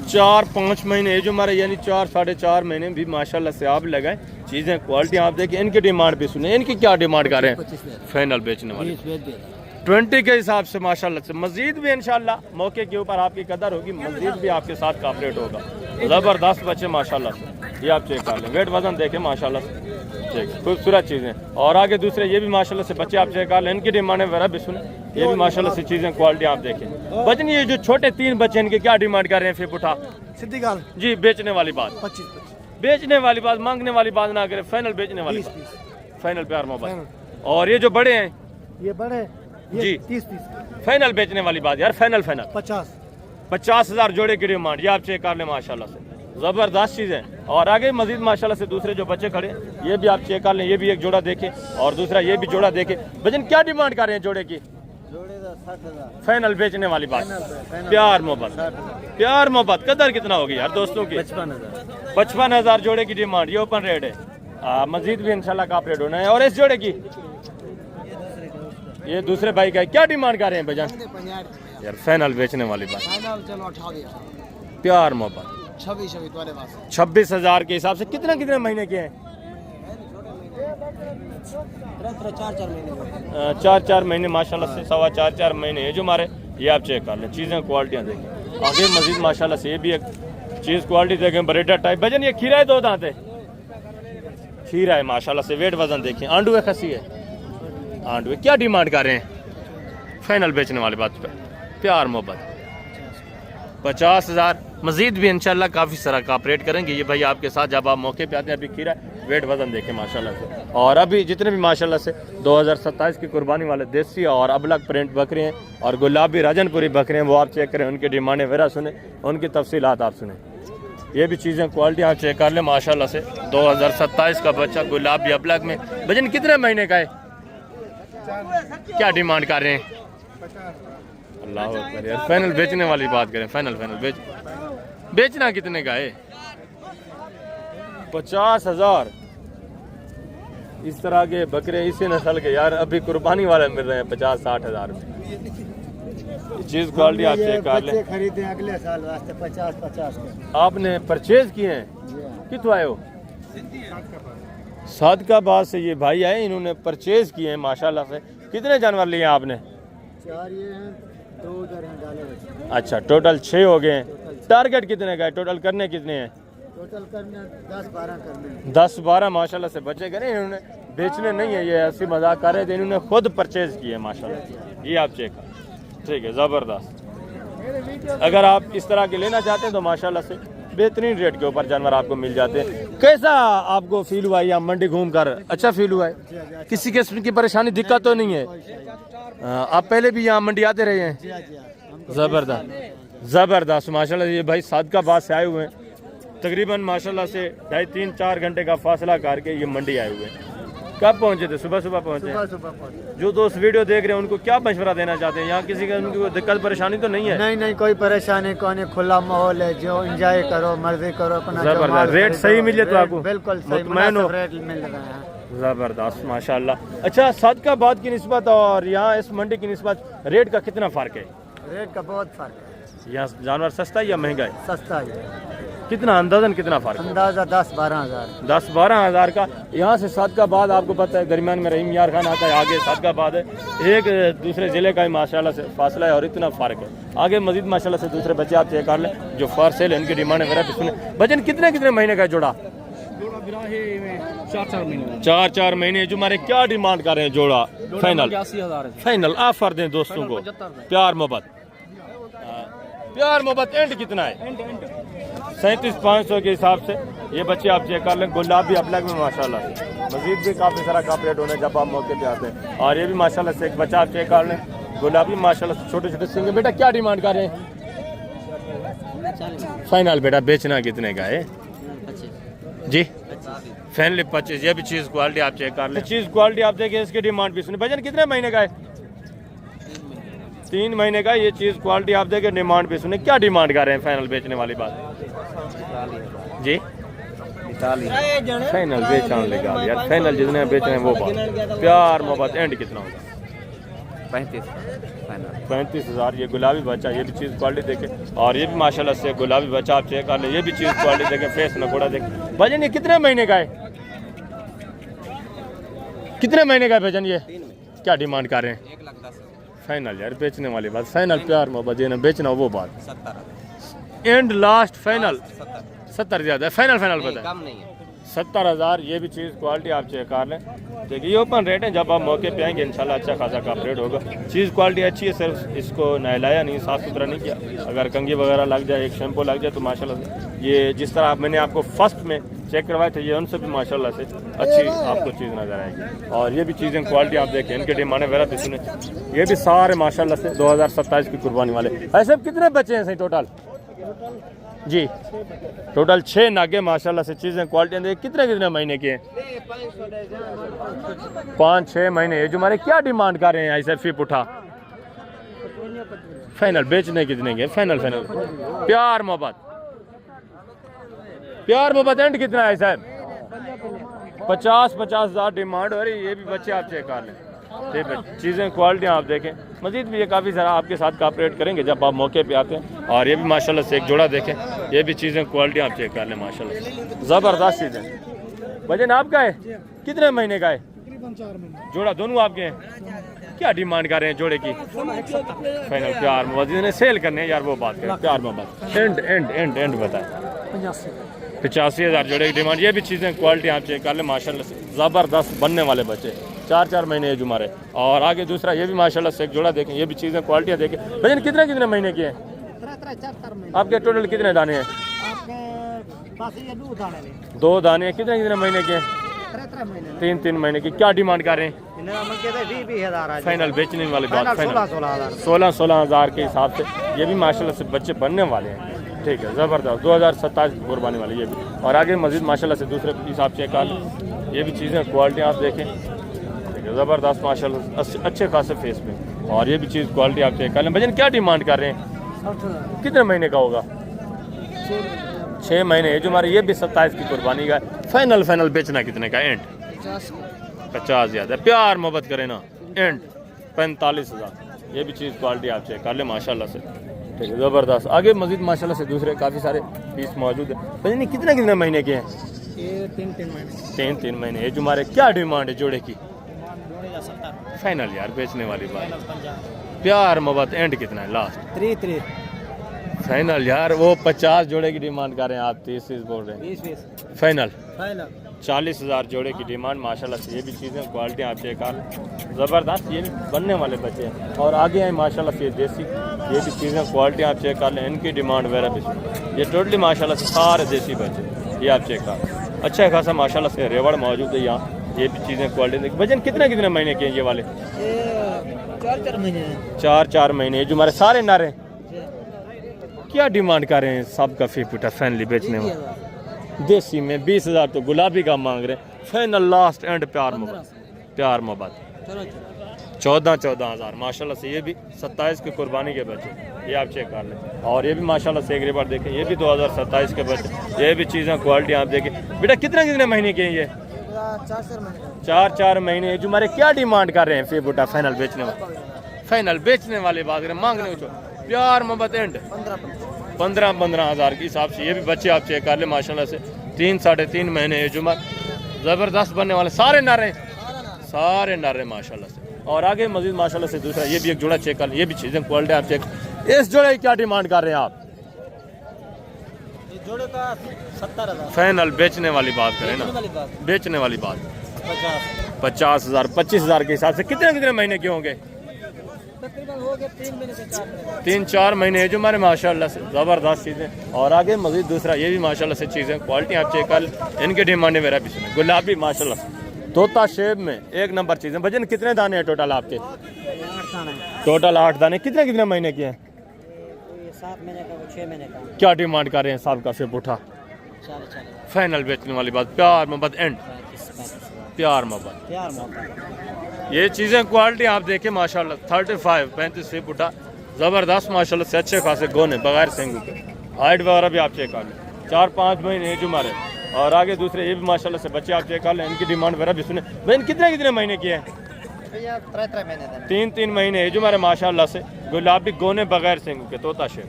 4-5 महीने एज उम्र है, यानी 4-4.5 महीने भी माशाल्लाह से आप लगाएं। चीज़ें क्वालिटी आप देखें, इनकी डिमांड भी सुने, इनकी क्या डिमांड कर रहे हैं? फाइनल बेचने वाले 20 के हिसाब से माशाल्लाह से। मजीद भी इंशाल्लाह मौके के ऊपर आपकी कदर होगी, मजीद भी आपके साथ कॉपरेट होगा। ज़बरदस्त बच्चे माशाल्लाह से। ये आप चेक कर लें, वेट वजन देखें माशाल्लाह से, ठीक है, खूबसूरत चीज़ें। और आगे दूसरे ये भी माशाल्लाह से बच्चे आप चेक कर लें, इनकी डिमांड वगैरह भी सुने, ये भी माशाल्लाह से चीज़ें क्वालिटी आप देखें। वजन ये जो छोटे 3 बच्चे इनके क्या डिमांड कर रहे हैं? फिर उठा सीधी गाल जी, बेचने वाली बात, 25 बेचने वाली बात, मांगने वाली बात ना करें, फाइनल बेचने वाली बात, फाइनल प्यार मोहब्बत। और ये जो बड़े हैं ये बड़े जी, 30 फाइनल बेचने वाली बात यार, फाइनल 50,000 जोड़े की डिमांड, ये आप चेक कर लें माशाल्लाह से, ज़बरदस्त चीज़ है। और आगे मजीद माशाल्लाह से दूसरे जो बच्चे खड़े हैं ये भी आप चेक कर लें, ये भी एक जोड़ा देखें और दूसरा ये भी जोड़ा देखें। भजन क्या डिमांड कर रहे हैं जोड़े की? जोड़े का 60,000 फाइनल बेचने वाली बात, प्यार मोहब्बत, प्यार मोहब्बत। कदर कितना होगी यार दोस्तों की? 55,000 जोड़े की डिमांड, ये ओपन रेट है। मजीद भी इंशाल्लाह का रेट होना है। और इस जोड़े की, ये दूसरे भाई का है, क्या डिमांड कर रहे हैं भजन? यार फाइनल बेचने वाली बात, चलो 28 प्यार मोहब्बत। 26 के हिसाब से कितने कितने महीने के हैं? 4 महीने माशाल्लाह से, 4.25 महीने है जो हमारे। ये आप चेक कर लें, चीज़ें क्वालिटियाँ देखें। आगे मजीद माशाल्लाह से ये भी एक चीज़ क्वालिटी देखें, ब्रेडर टाइप। भजन ये खीरा है, 2 दांत है, खीरा है माशाल्लाह से। वेट वजन देखें, आंडू है, खसी है, आंडू है। क्या डिमांड कर रहे हैं? फाइनल बेचने वाली बात पे प्यार मोहब्बत, 50,000। मजीद भी इंशाल्लाह काफ़ी सारा कॉपरेट करेंगे ये भाई आपके साथ जब आप मौके पे आते हैं। अभी खीरा वेट वजन देखें माशाल्लाह से। और अभी जितने भी माशाल्लाह से 2027 की कुर्बानी वाले देसी और अबलग प्रिंट बकरे हैं और गुलाबी राजनपुरी बकरे हैं, वो आप चेक करें, उनकी डिमांडें वगैरह सुने, उनकी तफसीलात आप सुने। ये भी चीज़ें क्वालिटी आप चेक कर लें माशाल्लाह से। 2027 का बच्चा गुलाबी अबलग में। वजन कितने महीने का है? क्या डिमांड कर रहे हैं? अल्लाह अकबर यार, फाइनल बेचने वाली बात करें, फाइनल बेचना कितने का है? 50,000। इस तरह के बकरे इसी नस्ल के यार अभी कुर्बानी वाले मिल रहे हैं 50-60,000 में। चीज़ क्वालिटी आप चेक कर लें। खरीदे अगले साल वास्ते 50 आपने परचेज किए हैं? कितों आए हो? सादकाबाद से ये भाई आए, इन्होंने परचेज किए हैं माशाल्लाह से। कितने जानवर लिए हैं आपने? 4 ये हैं, 2 उधर हैं डाले हुए। अच्छा, टोटल 6 हो गए हैं। टारगेट कितने का है? टोटल करने कितने हैं? टोटल करने 10-12 करने। 10-12 माशाल्लाह से बच्चे करें। इन्होंने बेचने नहीं है, ये ऐसी मजाक कर रहे थे, इन्होंने खुद परचेज किए हैं माशाल्लाह। ये आप चेक करें, ठीक है, ज़बरदस्त। अगर आप इस तरह के लेना चाहते हैं तो माशाल्लाह से बेहतरीन रेट के ऊपर जानवर आपको मिल जाते हैं। कैसा आपको फील हुआ या मंडी घूम कर? अच्छा फील हुआ है? किसी किस्म की परेशानी दिक्कत तो नहीं है? आप पहले भी यहाँ मंडी आते रहे हैं? ज़बरदस्त माशाल्लाह। ये भाई सादकाबाद से आए हुए हैं, तकरीबन माशाल्लाह से 2.5-3-4 घंटे का फासला करके ये मंडी आए हुए हैं। कब पहुँचे थे? सुबह पहुँचे। जो दोस्त वीडियो देख रहे हैं उनको क्या मशवरा देना चाहते हैं? यहाँ किसी किस्म की कोई दिक्कत परेशानी तो नहीं है? नहीं, कोई परेशानी कोई, खुला माहौल है, जो एंजॉय करो, मर्जी करो अपना। जबरदस्त। रेट सही मिले तो आपको? बिल्कुल सही, मुनासिब रेट मिल रहा है। ज़बरदस्त माशाल्लाह। अच्छा, सादकाबाद की निस्बत और यहाँ इस मंडी की निस्बत रेट का कितना फ़र्क है? रेट का बहुत फर्क है। यहाँ जानवर सस्ता है या महंगा है? सस्ता है। कितना अंदाजन कितना फ़र्क? अंदाजा 10-12 हज़ार। 10-12 हज़ार का। यहाँ से सादकाबाद आपको पता है, दरमियान में रहीम यार खान आता है, आगे सादकाबाद है, एक दूसरे ज़िले का ही माशाल्लाह से फासला है और इतना फ़र्क है। आगे मजीद माशाल्लाह से दूसरे बच्चे आप चेक कर लें जो फॉर सेल है, इनकी डिमांड वगैरह भी सुने। वजन कितने महीने का जोड़ा? 4 महीने। जो हमारे क्या डिमांड कर रहे हैं जोड़ा? फाइनल ऑफर दें दोस्तों को, प्यार मोहब्बत एंड कितना है? 37,500 के हिसाब से ये बच्चे आप चेक कर लें। गुलाबी अबलग में माशाल्लाह से। मजीद भी काफ़ी सारा कॉपरेट होने जब आप मौके पे आते हैं। और ये भी माशाल्लाह से एक बच्चा आप चेक कर लें, गुलाबी माशाल्लाह से, छोटे सिंगे। बेटा क्या डिमांड कर रहे हैं? फाइनल बेटा बेचना कितने का है जी? फाइनली 25। ये भी चीज़ क्वालिटी आप चेक कर लें, चीज़ क्वालिटी आप देखें, इसकी डिमांड भी सुने। भजन कितने महीने का है? 3 महीने का। ये चीज़ क्वालिटी आप देखें, डिमांड भी सुने। क्या डिमांड कर रहे हैं फाइनल बेचने वाली बात जी? फाइनल बेचने लगा यार, फाइनल जितने बेच रहे हैं वो बात। प्यार मोहब्बत एंड कितना होगा? 35,000। ये गुलाबी बच्चा, ये भी चीज़ क्वालिटी देखें। और ये भी माशाल्लाह से गुलाबी बच्चा आप चेक कर ले, ये भी चीज़ क्वालिटी देखें, फेस नकोड़ा देखें। भजन ये कितने महीने का है? कितने महीने का है भजन ये? क्या डिमांड कर रहे हैं? 1,10,000। फाइनल यार बेचने वाली बात, फाइनल प्यार मोहब्बत, ये ना बेचना वो बात। एंड लास्ट फाइनल 70 ज़्यादा है, फाइनल फाइनल बताएं। कम नहीं है। 70,000। ये भी चीज़ क्वालिटी आप चेक कर लें। देखिए ये ओपन रेट है, जब आप मौके पे आएंगे इंशाल्लाह अच्छा खासा का रेट होगा। चीज़ क्वालिटी अच्छी है, सिर्फ इसको नहलाया नहीं, साफ़ सुथरा नहीं किया। अगर कंगी वगैरह लग जाए, एक शैम्पू लग जाए तो माशाल्लाह ये जिस तरह मैंने आपको फर्स्ट में चेक करवाए थे, ये उनसे भी माशाल्लाह से अच्छी आपको चीज़ नज़र आएगी। और ये भी चीज़ें क्वालिटी आप देखें, इनके डिमांड वगैरह भी सुने, ये भी सारे माशाल्लाह से 2027 की कुर्बानी वाले। ऐसे कितने बच्चे हैं सही टोटल? जी टोटल 6 नागे माशाल्लाह से चीज़ें क्वालिटी कितने कितने महीने के हैं? 5-6 महीने। ये जो हमारे क्या डिमांड कर रहे हैं ऐसे फी पुठा? फाइनल बेचने कितने के? फाइनल फाइनल प्यार मोहब्बत एंड कितना है साहब? 50,000 डिमांड हो रही। ये भी बच्चे आप चेक कर लें। ठीक है, चीज़ें क्वालिटी आप देखें। मजीद भी ये काफ़ी सारा आपके साथ कॉपरेट करेंगे जब आप मौके पे आते हैं। और ये भी माशाल्लाह से एक जोड़ा देखें, ये भी चीज़ें क्वालिटी आप चेक कर लें माशाल्लाह से ज़बरदस्त चीज़ें। वजन आपका है? कितने महीने का है? जोड़ा दोनों आपके हैं। क्या डिमांड कर रहे हैं जोड़े की? फाइनल प्यार मोहब्बत ने सेल करने हैं यार, वो बात करें प्यार मोहब्बत। एंड बताएं। 85,000 जोड़े की डिमांड। ये भी चीज़ें क्वालिटी आप चेक कर लें माशाल्लाह से ज़बरदस्त बनने वाले बच्चे। 4-4 महीने एज उम्र है। और आगे दूसरा ये भी माशाल्लाह से एक जोड़ा देखें, ये भी चीज़ें क्वालिटियाँ देखें। भजन कितने कितने महीने के हैं आपके? टोटल कितने दाने हैं? 2 दाने। कितने कितने महीने के हैं? 3-3 महीने की। क्या डिमांड कर रहे हैं? फाइनल बेचने वाली बात। 16,000 के हिसाब से ये भी माशाल्लाह से बच्चे बनने वाले हैं। ठीक है, ज़बरदस्त 2027 कुर्बानी वाली ये भी। और आगे मजीद माशाल्लाह से दूसरे हिसाब चेक कर लें। ये भी चीज़ें क्वालिटी आप देखें, ठीक है, ज़बरदस्त माशाल्लाह अच्छे खासे फेस पे। और ये भी चीज़ क्वालिटी आप चेक कर लें। भजन क्या डिमांड कर रहे हैं? कितने महीने का होगा? 6 महीने। जो हमारे ये भी 27 की कुर्बानी का। फाइनल बेचना कितने का? एंड 50 ज़्यादा। प्यार मोहब्बत करें ना, एंड 45,000। ये भी चीज़ क्वालिटी आप चेक कर लें माशाल्लाह से। ठीक है, ज़बरदस्त। आगे मजीद माशाल्लाह से दूसरे काफ़ी सारे पीस मौजूद है। भजन कितने कितने महीने के हैं? 3-3 महीने। ये जो हमारे क्या डिमांड है जोड़े की? फाइनल यार बेचने वाली बात। प्यार मोहब्बत एंड कितना है लास्ट? 3 फाइनल यार। वो 50 जोड़े की डिमांड कर रहे हैं, आप 30 बोल रहे हैं। 20 फाइनल 40,000 जोड़े की डिमांड माशाल्लाह से। ये भी चीज़ें क्वालिटी आप चेक कर, ज़बरदस्त। ये भी बनने वाले बच्चे हैं। और आगे हैं माशाल्लाह से ये देसी। ये भी चीज़ें क्वालिटी आप चेक कर लें, इनकी डिमांड वगैरह भी। ये टोटली माशाल्लाह से सारे देसी बच्चे, ये आप चेक कर। अच्छा खासा माशाल्लाह से रेवड़ मौजूद है यहाँ। ये भी चीज़ें क्वालिटी। वजन कितने कितने महीने के हैं ये वाले? 4-4 महीने। 4-4 महीने। जो हमारे सारे नारे क्या डिमांड कर रहे हैं? सब का फी पुटा फैनली बेचने में। देसी में 20,000 तो गुलाबी का मांग रहे हैं। फाइनल लास्ट एंड प्यार मोहब्बत 14,000 माशाल्लाह से। ये भी 27 की कुर्बानी के बच्चे, ये आप चेक कर लें। और ये भी माशाल्लाह से एक रिबार देखें, ये भी 2027 के बच्चे। ये भी चीज़ें क्वालिटी आप देखें। बेटा कितने कितने महीने के हैं ये? 4-4 महीने। जो हमारे क्या डिमांड कर रहे हैं फी बुटा? फाइनल बेचने वाले बात करें, मांगने प्यार मोहब्बत एंड 15,000 के हिसाब से। ये भी बच्चे आप चेक कर ले माशाल्लाह से। 3-3.5 महीने एज उम्र, ज़बरदस्त बनने वाले सारे नारे माशाल्लाह से। और आगे मजीद माशाल्लाह से दूसरा ये भी एक जोड़ा चेक कर लें। ये भी चीज़ें क्वालिटी आप चेक। इस जोड़े की क्या डिमांड कर रहे हैं आप? जोड़े का 70,000। फाइनल बेचने वाली बात करें ना, बेचने वाली बात 50,000 25,000 के हिसाब से। कितने कितने महीने के होंगे? तकरीबन हो गए 3 महीने से 4 महीने। 3-4 महीने जो हमारे माशाल्लाह से ज़बरदस्त चीज़ें। और आगे मजीद दूसरा ये भी माशाल्लाह से चीज़ें क्वालिटी आप चेक कर, इनके डिमांड मेरा भी सुने। गुलाबी माशाल्लाह से तोता शेप में एक नंबर चीज़ें। वजन कितने दाने हैं टोटल आपके? 8 दाने। टोटल 8 दाने। कितने कितने महीने के हैं? 7 महीने का, 6 महीने का। क्या डिमांड कर रहे हैं साहब का? फिर उठा 40,000। फाइनल बेचने वाली बात। प्यार मोहब्बत एंड 35,000। प्यार मोहब्बत। प्यार मोहब्बत। ये चीज़ें क्वालिटी आप देखें माशाल्लाह। 35 फीट उठा, ज़बरदस्त माशाल्लाह से। अच्छे खासे गोने बगैर सेंगू के। हाइट वगैरह भी आप चेक कर लें। 4-5 महीने जो हमारे। और आगे दूसरे ये भी माशाल्लाह से बच्चे आप चेक कर लें, इनकी डिमांड वगैरह भी सुने। बहन कितने कितने महीने की है? 3-3 महीने जो हमारे माशाल्लाह से। गुलाबी गोने बगैर सेंगू के, तोता शेर।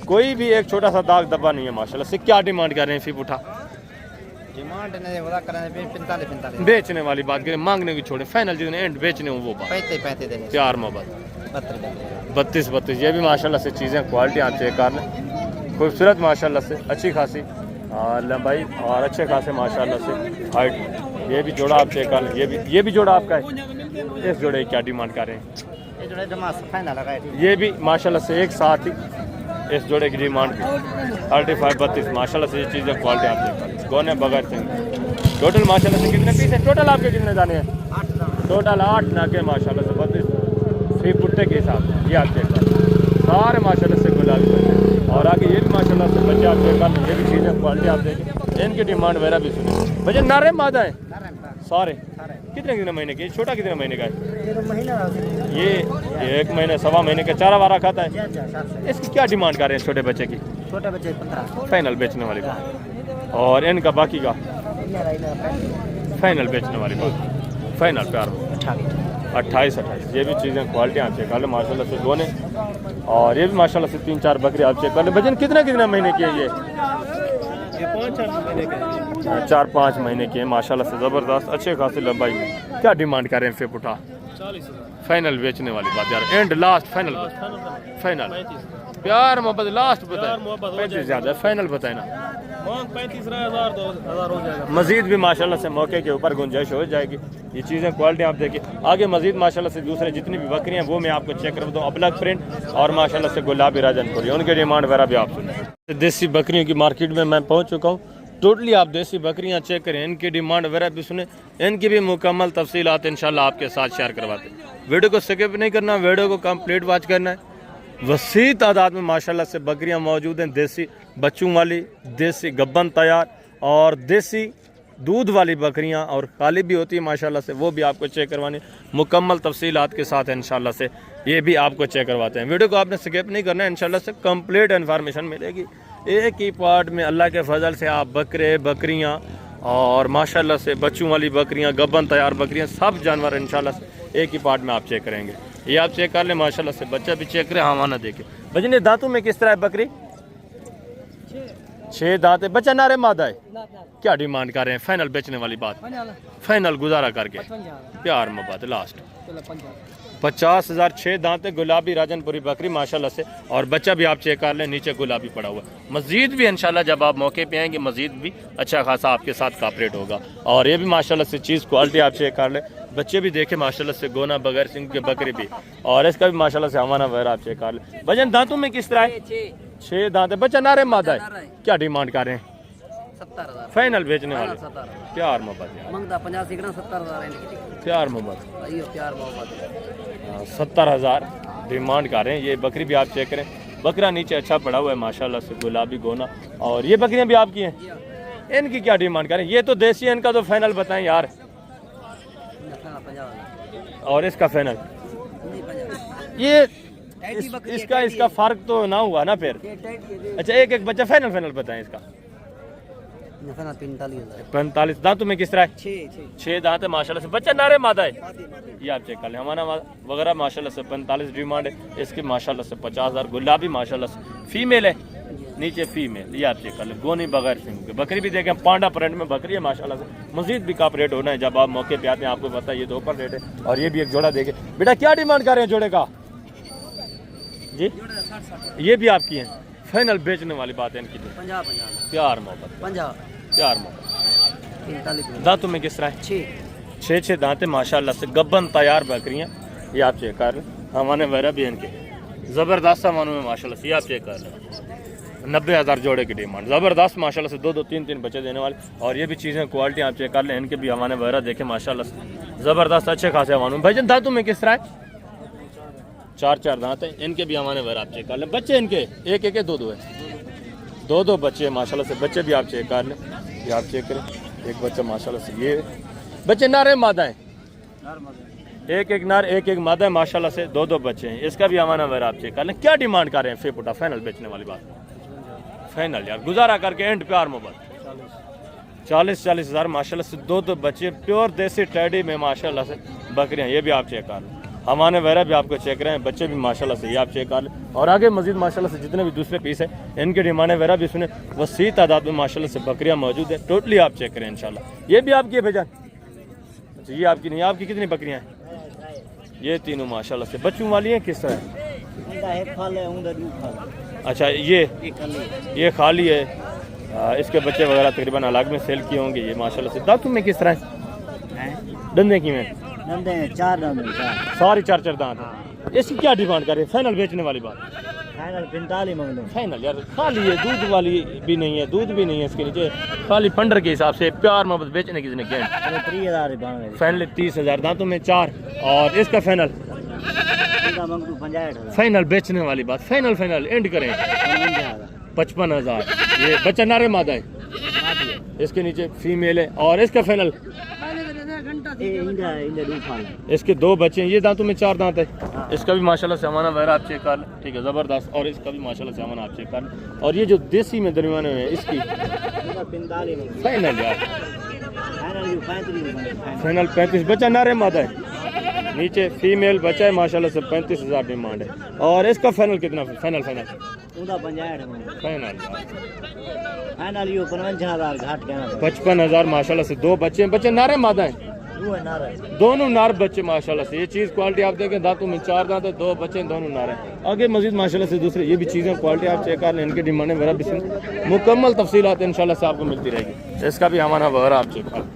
कोई भी एक छोटा सा दाग दबा नहीं है माशाल्लाह से। क्या डिमांड कर रहे हैं फीप उठा? डिमांड नहीं होगा करें 45 बेचने वाली बात करें, मांगने की छोड़े। फाइनल जितने एंड बेचने हो वो बात। 35 देंगे। प्यार मोहब्बत 32। ये भी माशाल्लाह से चीज़ें क्वालिटी आप चेक कर लें। खूबसूरत माशाल्लाह से अच्छी खासी। और लंबाई और अच्छे खासे माशाल्लाह से हाइट। ये भी जोड़ा आप चेक कर लें, ये भी जोड़ा आपका है। इस जोड़े की क्या डिमांड कर रहे हैं? ये जोड़े जमा फाइनल लगा है। ये भी माशाल्लाह से एक साथ ही इस जोड़े की डिमांड 35-32 माशाल्लाह से ये चीज़ें क्वालिटी आप चेक करें, गोने बगैर से। टोटल माशाल्लाह से कितने पीस है? टोटल आपके कितने दाने हैं? 8 टोटल 8 नाके माशाल्लाह से 32 फी पुट्टे के हिसाब से ये आप चेक करें। सारे माशाल्लाह से गुलाबी बच्चे और आगे ये भी माशाल्लाह से बच्चे आप चेक करें। ये भी चीज़ें क्वालिटी आप देखें, इनकी डिमांड वगैरह भी सुने। बच्चे नारे मादा है सारे कितने कितने महीने के? छोटा कितने महीने का है? ये 1 महीने 1.25 महीने का चारा वारा खाता है। इसकी क्या डिमांड कर रहे हैं छोटे बच्चे की? छोटे बच्चे 15 फाइनल बेचने वाली बात, और इनका बाकी का फाइनल बेचने वाली बात, फाइनल प्यार 28-28। ये भी चीज़ें क्वालिटी आप चेक कर लें माशाल्लाह से दोने। और ये भी माशाल्लाह से 3-4 बकरी आप चेक कर लें। वजन कितने कितने महीने की है? ये 4-5 महीने की है माशाल्लाह से ज़बरदस्त अच्छे खासी लंबाई में। क्या डिमांड कर रहे हैं? फिर उठा फाइनल बेचने वाली बात यार, एंड लास्ट फाइनल प्यार मोहब्बत लास्ट बताए 35 ज़्यादा फाइनल बताए ना, 35,000 हो जाएगा। मजीद भी माशाल्लाह से मौके के ऊपर गुंजाइश हो जाएगी। ये चीज़ें क्वालिटी आप देखिए। आगे मजीद माशाल्लाह से दूसरे जितनी भी बकरियां हैं वो मैं आपको चेक करता हूँ। अबलग प्रिंट और माशाल्लाह से गुलाबी राजनपुरी, उनके डिमांड वगैरह भी आप सुने। देसी बकरियों की मार्केट में मैं पहुँच चुका हूँ। टोटली आप देसी बकरियां चेक करें, इनकी डिमांड वगैरह भी सुने, इनकी भी मुकम्मल तफसीलात इंशाल्लाह आपके साथ शेयर करवाते हैं। वीडियो को स्किप नहीं करना, वीडियो को कंप्लीट वॉच करना है। वसी तादाद में माशाल्लाह से बकरियां मौजूद हैं, देसी बच्चों वाली, देसी गब्बन तैयार और देसी दूध वाली बकरियां, और काली भी होती है माशाल्लाह से, वो भी आपको चेक करवानी मुकम्मल तफसीलात के साथ है इंशाल्लाह से। ये भी आपको चेक करवाते हैं। वीडियो को आपने स्किप नहीं करना है, इंशाल्लाह से कंप्लीट इन्फॉर्मेशन मिलेगी। एक ही पार्ट में अल्लाह के फजल से आप बकरे बकरियाँ और माशाल्लाह से बच्चों वाली बकरियाँ, गब्बन तैयार बकरियाँ, सब जानवर इंशाल्लाह से एक ही पार्ट में आप चेक करेंगे। ये आप चेक कर लें माशाल्लाह से, बच्चा भी चेक करें, हवाना देखे। भजन दांतों में किस तरह है बकरी? 6 दांत है। बच्चा नारे मादा है। क्या डिमांड कर रहे हैं? फाइनल बेचने वाली बात, फाइनल गुजारा करके प्यार मोहब्बत लास्ट 50,000। 6 दांत है, गुलाबी राजनपुरी बकरी माशाल्लाह से, और बच्चा भी आप चेक कर लें, नीचे गुलाबी पड़ा हुआ है। मजीद भी इंशाल्लाह जब आप मौके पे आएंगे मजीद भी अच्छा खासा आपके साथ कॉपरेट होगा। और ये भी माशाल्लाह से चीज़ क्वालिटी आप चेक कर लें, बच्चे भी देखे माशाल्लाह से, गोना बगैर सिंह के बकरी भी, और इसका भी माशाल्लाह से हवाना वगैरह आप चेक कर लें। वजन दांतों में किस तरह है? 6 दांत है। बच्चा नारे मादा है। क्या डिमांड कर रहे हैं? 70,000 फाइनल बेचने वाले प्यार मोहब्बत मंगता 50 70,000 प्यार मोहब्बत प्यार मोहब्बत 70,000 डिमांड कर रहे हैं। ये बकरी भी आप चेक करें, बकरा नीचे अच्छा पड़ा हुआ है माशाल्लाह से, गुलाबी गोना। और ये बकरियां भी आपकी हैं, इनकी क्या डिमांड करें? ये तो देसी है, इनका तो फाइनल बताएं यार। और इसका फाइनल ये इसका फर्क तो ना हुआ ना फिर? अच्छा, एक बच्चा फाइनल बताएं इसका। 45 दांतों में किस तरह है? 6 दांत है माशाल्लाह से। बच्चा नारे मादा है। ये आप चेक कर लें, हमारा वगैरह माशाल्लाह से 45 डिमांड है इसकी माशाल्लाह से। 50,000 गुलाबी माशाल्लाह से, फीमेल है, नीचे फीमेल। ये आप चेक कर लें, गोनी बगैर सिंह के। बकरी भी देखें, पांडा प्रिंट में बकरी है माशाल्लाह से। मजीद भी काप रेट होना है जब आप मौके पे आते हैं, आपको पता है ये तो ऊपर रेट है। और ये भी एक जोड़ा देखे। बेटा क्या डिमांड कर रहे हैं जोड़े का जी? ये भी आपकी है, फाइनल बेचने वाली बात है इनकी। 50 प्यार मोहब्बत 50 प्यार मोहब्बत। 43 दांतों में किस तरह है? 6 दांत है माशाल्लाह से, गब्बन तैयार बकरियां। ये आप चेक कर लें, हमारे वगैरह भी इनके ज़बरदस्त सामानों में माशाल्लाह से। ये आप चेक कर लें, 90,000 जोड़े की डिमांड, ज़बरदस्त माशाल्लाह से। 2-2 3-3 बच्चे देने वाले। और ये भी चीज़ें क्वालिटी आप चेक कर लें, इनके भी हमारे वगैरह देखें माशाल्लाह से, ज़बरदस्त अच्छे खासे हवानों। भाईजान दांतों में किस तरह है? 4 दांत है, इनके भी हमारे वगैरह आप चेक कर लें। बच्चे इनके एक है, 2 है, 2 बच्चे हैं माशाल्लाह से। बच्चे भी आप चेक कर लें, ये आप चेक करें, एक बच्चा माशाल्लाह से। ये बच्चे नारे मादा हैं, एक नार एक मादा है माशाल्लाह से। 2 बच्चे हैं, इसका भी हमारा वगैरह आप चेक कर लें। क्या डिमांड कर रहे हैं? फेपुटा फाइनल बेचने वाली बात, फाइनल यार गुजारा करके एंड प्यार मोहब्बत 40,000 माशाल्लाह से। 2 बच्चे प्योर देसी टैडी में माशाल्लाह से बकरियाँ। ये भी आप चेक कर लें, हमारे वगैरह भी आपको चेक रहे हैं, बच्चे भी माशाल्लाह से। ये आप चेक कर लें। और आगे मजीद माशाल्लाह से जितने भी दूसरे पीस है इनके डिमांड वगैरह भी सुने। वसी तादाद में माशाल्लाह से बकरियां मौजूद है। टोटली आप चेक करें इंशाल्लाह। ये भी आपकी है भाईजान? अच्छा, ये आपकी नहीं, आपकी कितनी बकरियां हैं? ये तीनों माशाल्लाह से बच्चों वाली हैं। किस तरह? अच्छा, ये खाली है। इसके बच्चे वगैरह तकरीबन अलग में सेल किए होंगे। ये माशाल्लाह से दांतों में किस तरह है? दंदे की में दंदे हैं, 4 दंदे हैं, 4। सारी 4 दांत है। इसकी क्या डिमांड कर रहे हैं? फाइनल बेचने वाली बात फाइनल 45 मांग लो। फाइनल यार, खाली है, दूध वाली भी नहीं है, दूध भी नहीं है इसके नीचे, खाली फंडर के हिसाब से प्यार मोहब्बत बेचने की जिन्हें क्या 30,000 मांग रहे। फाइनल 30,000 दांतों में 4। और इसका फाइनल मांग तू 65,000। फाइनल बेचने वाली बात, फाइनल एंड करें 55,000। ये बच्चा नारे मादा है, इसके नीचे फीमेल है। और इसका फाइनल इसके 2 बच्चे हैं। ये दांतों में 4 दांत है। इसका भी माशाल्लाह से हमारा वगैरह आप चेक कर लें, ठीक है, ज़बरदस्त। और इसका भी माशाल्लाह से हमारा आप चेक कर लें। और ये जो देसी में दरमियाने में इसकी फाइनल यार फाइनल 35। बच्चा नारे मादा है, नीचे फीमेल बच्चा है, माशाल्लाह से 35,000 डिमांड है। और इसका फाइनल कितना? फाइनल 55,000 माशाल्लाह से। 2 बच्चे हैं, बच्चे नारे मादा हैं, दोनों नार बच्चे माशाल्लाह से। ये चीज़ क्वालिटी आप देखें, दांतों में 4 दांत है, 2 बच्चे हैं, दोनों नार हैं। आगे मजीद माशाल्लाह से दूसरे ये भी चीज़ें क्वालिटी आप चेक कर लें, इनकी डिमांड वगैरह भी मुकम्मल तफसीलात इंशाल्लाह से आपको मिलती रहेगी। इसका भी हमारा वगैरह आप चेक कर लें,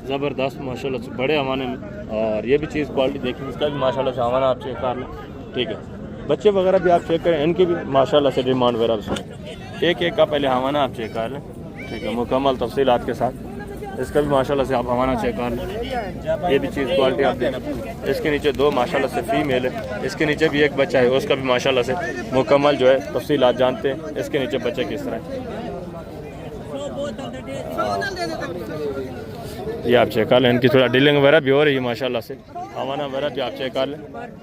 ज़बरदस्त माशाल्लाह से बड़े हमारे में। और ये भी चीज़ क्वालिटी देखिए, इसका भी माशाल्लाह से हमारा आप चेक कर लें, ठीक है। बच्चे वगैरह भी आप चेक करें, इनकी भी माशाल्लाह से डिमांड वगैरह सुने। एक का पहले हमारा आप चेक कर लें, ठीक है, मुकम्मल तफसीलात के साथ। इसका भी माशाल्लाह से आप हमारा चेक कर लें, ये भी चीज़ क्वालिटी आप देना। इसके नीचे 2 माशाल्लाह से फीमेल है, इसके नीचे भी 1 बच्चा है, उसका भी माशाल्लाह से मुकम्मल जो है तफसीलात जानते हैं। इसके नीचे बच्चे किस तरह है ये आप चेक कर लें। इनकी थोड़ा डीलिंग वगैरह भी हो रही है माशाल्लाह से, हवाना वगैरह भी आप चेक कर लें,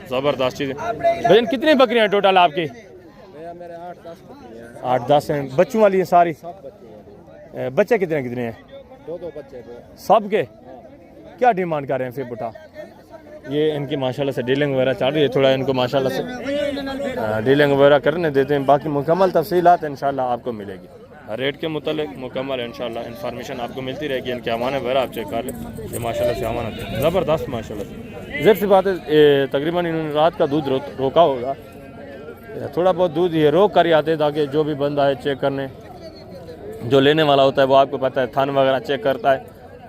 ज़बरदस्त चीज़ें। भैया कितनी बकरियाँ हैं टोटल आपकी? 8-10 हैं, बच्चों वाली हैं सारी। बच्चे कितने हैं? 2 बच्चे सब के क्या डिमांड कर रहे हैं फिर बुटा? ये इनकी माशाल्लाह से डीलिंग वगैरह चल रही है, थोड़ा इनको माशाल्लाह से डीलिंग वगैरह करने देते हैं। बाकी मुकम्मल तफसीलात इंशाल्लाह आपको मिलेगी, रेट के मुतालिक मुकम्मल इंशाल्लाह इन्फॉर्मेशन आपको मिलती रहेगी। इनके अमाने वगैरह आप चेक कर लें, ये माशाल्लाह से अमानत ज़बरदस्त माशाल्लाह से। ज़ाहिर सी बात है, तकरीबन इन्होंने रात का दूध रोका होगा, थोड़ा बहुत दूध ये रोक कर ही आते ताकि जो भी बंदा है चेक करने, जो लेने वाला होता है वो आपको पता है थन वगैरह चेक करता है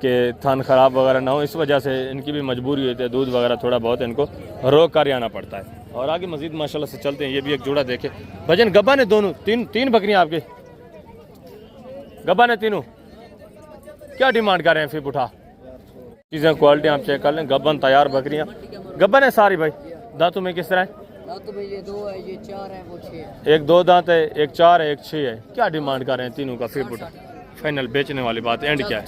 कि थन ख़राब वगैरह ना हो, इस वजह से इनकी भी मजबूरी होती है, दूध वगैरह थोड़ा बहुत इनको रोक कर आना पड़ता है। और आगे मज़ीद माशाल्लाह से चलते हैं। ये भी एक जोड़ा देखे भजन, गब्बा ने दोनों तीन बकरियाँ आपके गब्बा ने तीनों, क्या डिमांड कर रहे हैं फिर उठा? चीज़ें क्वालिटी आप चेक कर लें, गब्बन तैयार बकरियाँ, गब्बन है सारी भाई। दांतों में किस तरह है? दांतों में ये 2 है, ये 4 है, वो 6 है। एक 2 दांत है, एक 4 है, एक 6 है। क्या डिमांड कर रहे हैं तीनों का फिर उठा? फाइनल बेचने वाली बात, एंड क्या है?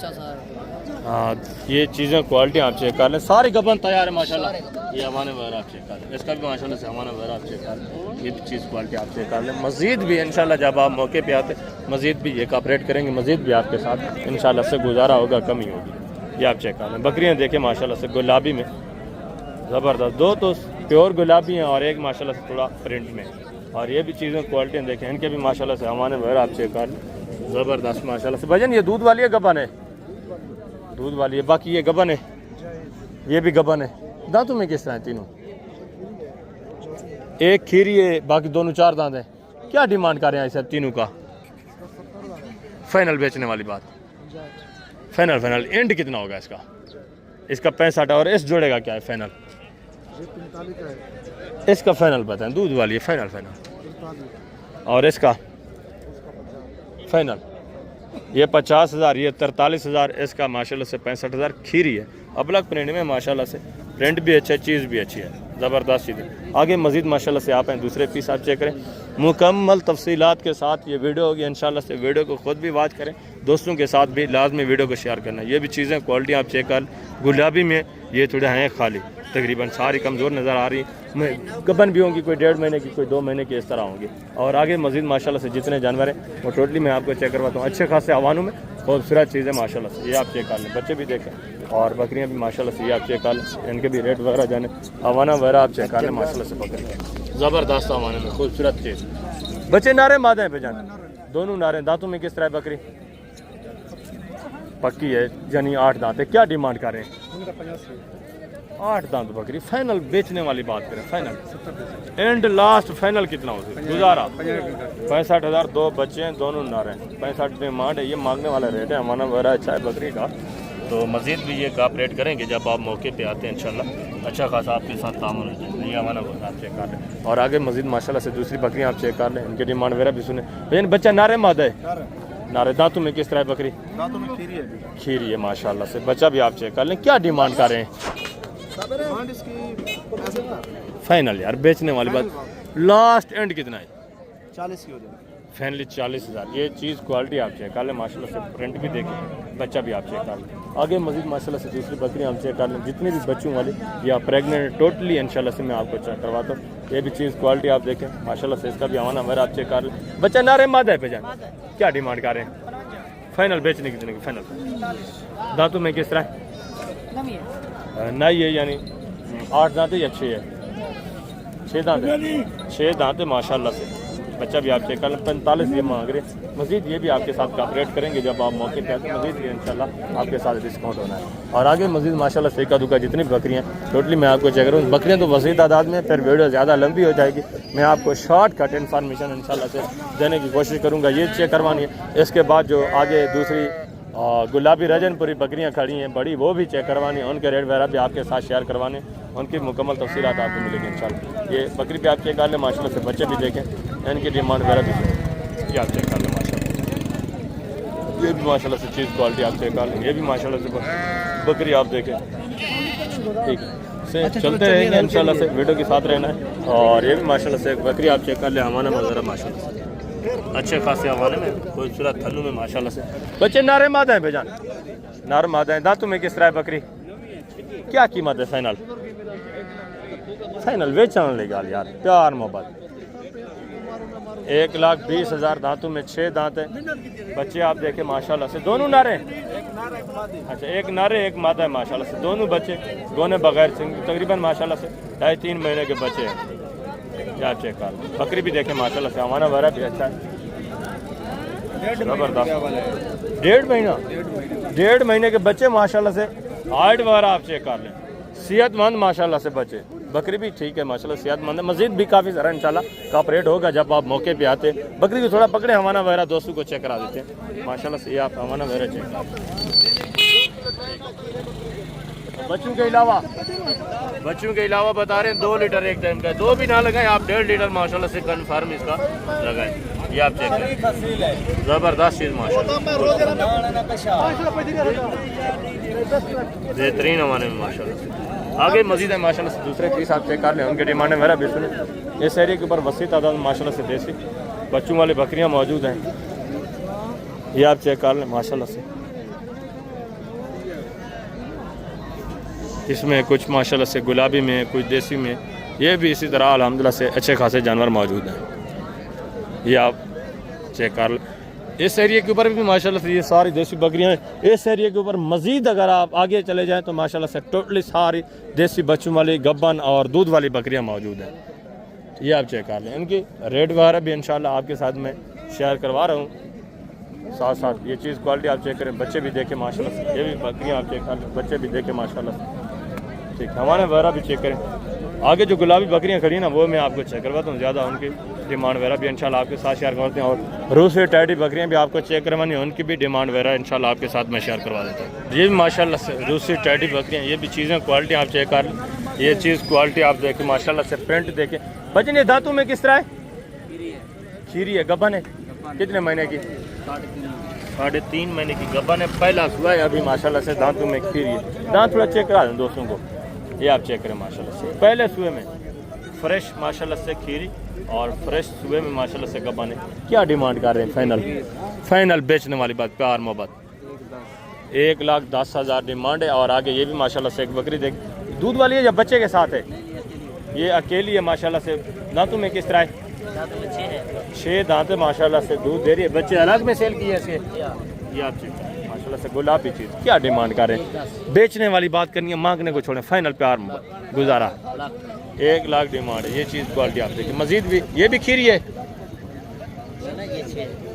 हाँ, ये चीज़ें क्वालिटी आप चेक कर लें, सारी गबन तैयार है माशाल्लाह। ये हमारे वगैरह आप चेक कर लें, इसका भी माशाल्लाह से हमारा वगैरह आप चेक कर लें, ये भी चीज़ क्वालिटी आप चेक कर लें। मज़ीद भी इंशाल्लाह जब आप मौके पे आते मज़ीद भी ये कॉपरेट करेंगे, मज़ीद भी आपके साथ इंशाल्लाह से गुजारा होगा, कमी होगी। ये आप चेक कर लें। बकरियाँ देखें माशाल्लाह से गुलाबी में ज़बरदस्त, 2 तो प्योर गुलाबी हैं और एक माशाल्लाह से थोड़ा प्रिंट में। और ये भी चीज़ें क्वालिटी देखें, इनके भी माशाल्लाह से हमारे वगैरह आप चेक कर लें, ज़बरदस्त माशाल्लाह से। भजन ये दूध वाली है गबन है? दूध वाली है। बाकी ये गबन है, ये भी गबन है। दांतों में किस तरह है तीनों? एक खीरी है, बाकी दोनों 4 दांत हैं। क्या डिमांड कर रहे हैं सब तीनों का? फाइनल बेचने वाली बात, फाइनल एंड कितना होगा इसका? इसका 65। और इस जोड़े का क्या है फाइनल? इसका फाइनल बताएं, दूध वाली है फाइनल। और इसका फाइनल ये 50,000, ये 43,000, इसका माशाल्लाह से 65,000। खीरी है, अबलग प्रिंट में माशाल्लाह से, प्रिंट भी अच्छा है, चीज़ भी अच्छी है, ज़बरदस्त चीज़ है। आगे मज़ीद माशाल्लाह से आप हैं दूसरे पीस आप चेक करें, मुकम्मल तफसीलात के साथ ये वीडियो होगी इंशाल्लाह से। वीडियो को ख़ुद भी वॉच करें, दोस्तों के साथ भी लाजमी वीडियो को शेयर करना। ये भी चीज़ें क्वालिटी आप चेक कर, गुलाबी में ये थोड़े हैं खाली, तकरीबन सारी कमज़ोर नज़र आ रही है। गबन भी होंगी, कोई 1.5 महीने की, कोई 2 महीने की, इस तरह होंगी। और आगे मज़ीद माशाल्लाह से जितने जानवर हैं वो टोटली मैं आपको चेक करवाता हूँ। अच्छे खासे आवानों में खूबसूरत चीज़ें माशाल्लाह से, ये आप चेक कर लें। बच्चे भी देखें और बकरियाँ भी माशाल्लाह से, ये आप चेक कर लें। इनके भी रेट वगैरह जाने, आवाना वगैरह आप चेक कर लें माशाल्लाह से। बकरियाँ ज़बरदस्त आवाने में, खूबसूरत चीज़। बच्चे नारे मादे हैं बेजान, दोनों नारे। दांतों में किस तरह है बकरी? पक्की है, यानी 8 दांत है। क्या डिमांड कर रहे हैं? 8 दांत बकरी फाइनल बेचने वाली बात करें, फाइनल एंड लास्ट फाइनल कितना होगा गुजारा? 65,000। 2 बच्चे हैं, दोनों नारे हैं, 65 डिमांड है। ये मांगने वाला रेट है, हमारा वगैरह अच्छा है बकरी का, तो मज़ीद भी ये कापरेट करेंगे जब आप मौके पे आते हैं इंशाल्लाह। अच्छा खासा आपके साथ तामुल हो जाए। ये हमारा आप चेक कर लें और आगे मज़ीद माशाल्लाह से दूसरी बकरियाँ आप चेक कर लें, इनके डिमांड वगैरह भी सुने। लेकिन बच्चा नारे मादा है, नारे दांतों में किस तरह है बकरी? दांतों में खीरी है। खीरी है माशाल्लाह से। बच्चा भी आप चेक कर लें। क्या डिमांड कर रहे हैं डिमांड इसकी फाइनल यार बेचने वाली बात? लास्ट एंड कितना है? 40 की हो जाए। फाइनली 40,000। ये चीज़ क्वालिटी आप चेक कर लें माशाल्लाह से, प्रिंट भी देखें, बच्चा भी आप चेक कर लें। आगे मज़ीद माशाल्लाह से दूसरी बकरी हम चेक कर लें, जितनी भी बच्चों वाली या प्रेग्नेंट टोटली इंशाल्लाह से मैं आपको चेक करवाता हूँ। ये भी चीज़ क्वालिटी आप देखें माशाल्लाह से, इसका भी हमारा मेरा आप चेक कर लें। बच्चा नारे मादा है पे जाए, क्या डिमांड कर रहे हैं फाइनल बेचने की? कितने की फाइनल? दांतों में किस तरह नहीं है? यानी 8 दांत या 6 है? 6 दांत है। 6 दांत है माशाल्लाह से। बच्चा भी आप चेक कर लें। 45 ये मांग रहे। मज़ीद ये भी आपके साथ कॉपरेट करेंगे जब आप मौके पे आते हैं, मज़ीद ये इंशाल्लाह आपके साथ डिस्काउंट होना है। और आगे मज़ीद माशाल्लाह से का दुका जितनी बकरियाँ टोटली मैं आपको चेक करूँ। बकरियाँ तो वसी तादाद में, फिर वीडियो ज़्यादा लंबी हो जाएगी। मैं आपको शॉर्टकट इन्फॉर्मेशन इंशाल्लाह से देने की कोशिश करूँगा। ये चेक करवानी है। इसके बाद जो आगे दूसरी गुलाबी रजनपुरी बकरियाँ खड़ी हैं बड़ी, वो भी चेक करवानी है। उनके रेट वगैरह भी आपके साथ शेयर करवाने, उनकी मुकम्मल तफसीलात आपको मिलेगी इंशाल्लाह। ये बकरी पे आप चेक कर लें माशाल्लाह से, बच्चे भी देखें, इनकी डिमांड वगैरह भी आप चेक कर लें माशाल्लाह। ये भी माशाल्लाह से चीज़ क्वालिटी आप चेक कर लें। ये भी माशाल्लाह से बकरी आप देखें, ठीक है से चलते रहेंगे इंशाल्लाह से, वीडियो के साथ रहना है। और ये भी माशाल्लाह से बकरी आप चेक कर लें, हमारा मज़रा माशाल्लाह से अच्छे खासे हवाले में खूबसूरत थल्लू में माशाल्लाह से। बच्चे नारे मादा हैं बेजान, नारे मादा हैं। दांतों में किस तरह है बकरी? क्या कीमत है फाइनल? फाइनल बेचना लेगा यार, प्यार मोहब्बत। 1,20,000। दांतों में 6 दांत है। बच्चे आप देखें माशाल्लाह से, दोनों नारे हैं। अच्छा, एक नारे एक मादा है माशाल्लाह से। दोनों बच्चे गोने बगैर सिंग, तकरीबन माशाल्लाह से 2.5-3 महीने के बच्चे हैं। क्या चेक कर, बकरी भी देखें माशाल्लाह से, हमारा वगैरह भी अच्छा है, जबरदस्त। 1.5 महीना, 1.5 महीने के बच्चे माशाल्लाह से। हाइट वगैरह आप चेक कर लें, सेहतमंद माशाल्लाह से बच्चे। बकरी भी ठीक है माशाल्लाह, सेहतमंद है। मज़ीद भी काफ़ी सारा इंशाल्लाह कॉपरेट होगा जब आप मौके पे आते। बकरी को थोड़ा पकड़े, हमारा वगैरह दोस्तों को चेक करा देते हैं माशाल्लाह से। ये आप हमारा वगैरह चेक कर। बच्चों के अलावा बता रहे हैं 2 लीटर एक टाइम का, 2 भी ना लगाएं आप, 1.5 लीटर माशाल्लाह से कन्फर्म इसका लगाएं। ये आप चेक करें, ज़बरदस्त चीज़ माशाल्लाह, बेहतरीन हमारे में माशाल्लाह से। आगे मज़ीद है माशाल्लाह से दूसरे पीस आप चेक कर लें, उनके डिमांड है मेरा भी सुने। इस एरिया के ऊपर वसी तादाद माशाल्लाह से देसी बच्चों वाली बकरियाँ मौजूद हैं। ये आप चेक कर लें माशाल्लाह से। इसमें कुछ माशाल्लाह से गुलाबी में, कुछ देसी में, ये भी इसी तरह अल्हम्दुलिल्लाह से अच्छे खासे जानवर मौजूद हैं। ये आप चेक कर लें। इस एरिया के ऊपर भी माशाल्लाह से ये सारी देसी बकरियां हैं। इस एरिया के ऊपर मज़ीद अगर आप आगे चले जाएं तो माशाल्लाह से टोटली सारी देसी बच्चों वाली, गब्बन और दूध वाली बकरियां मौजूद हैं। ये आप चेक कर लें। इनकी रेट वगैरह भी इंशाल्लाह आपके साथ में शेयर करवा रहा हूँ। साथ साथ ये चीज़ क्वालिटी आप चेक करें, बच्चे भी देखें माशाल्लाह से। ये भी बकरियाँ आप चेक कर लें, बच्चे भी देखें माशाल्लाह से, ठीक है। हमारे वगैरह भी चेक करें। आगे जो गुलाबी बकरियां खड़ी ना, वो मैं आपको चेक करवाता हूँ। ज़्यादा उनकी डिमांड वगैरह भी इंशाल्लाह आपके साथ शेयर करते हैं। और रूसी टैडी बकरियां भी आपको चेक करवानी है, उनकी भी डिमांड वगैरह इंशाल्लाह आपके साथ मैं शेयर करवा देता हूँ। ये भी माशाल्लाह से रूसी टैडी बकरियां, ये भी चीज़ें क्वालिटी आप चेक कर लें। ये चीज़ क्वालिटी आप देखें माशाल्लाह से, प्रिंट देखें। बचने दांतों में किस तरह है? खीरी है, गब्बन है। कितने महीने की? 3.5 महीने की गब्बन है। पहला हुआ है अभी माशाल्लाह से, दांतों में खीरी है। दांत थोड़ा चेक करा दें दोस्तों को, ये आप चेक करें माशाल्लाह से। पहले सुबह में फ्रेश माशाल्लाह से खीरी और फ्रेश सुबह में माशाल्लाह से गब्बन है। क्या डिमांड कर रहे हैं फाइनल बेचने वाली बात, प्यार मोहब्बत? 1,10,000 डिमांड है। और आगे ये भी माशाल्लाह से एक बकरी देख, दूध वाली है या बच्चे के साथ है? ये अकेली है माशाल्लाह से। दांतों में किस तरह है? 6 दांत है माशाल्लाह से, दूध दे रही है। बच्चे अलग में सेल किए इसके, ये आप चेक करें माशाल्लाह से। गुलाबी चीज़, क्या डिमांड कर रहे हैं? बेचने वाली बात करनी है, मांगने को छोड़ें। फाइनल प्यार गुजारा 1 लाख डिमांड है। ये चीज़ क्वालिटी आप देखिए। मजीद भी ये भी खीरी है,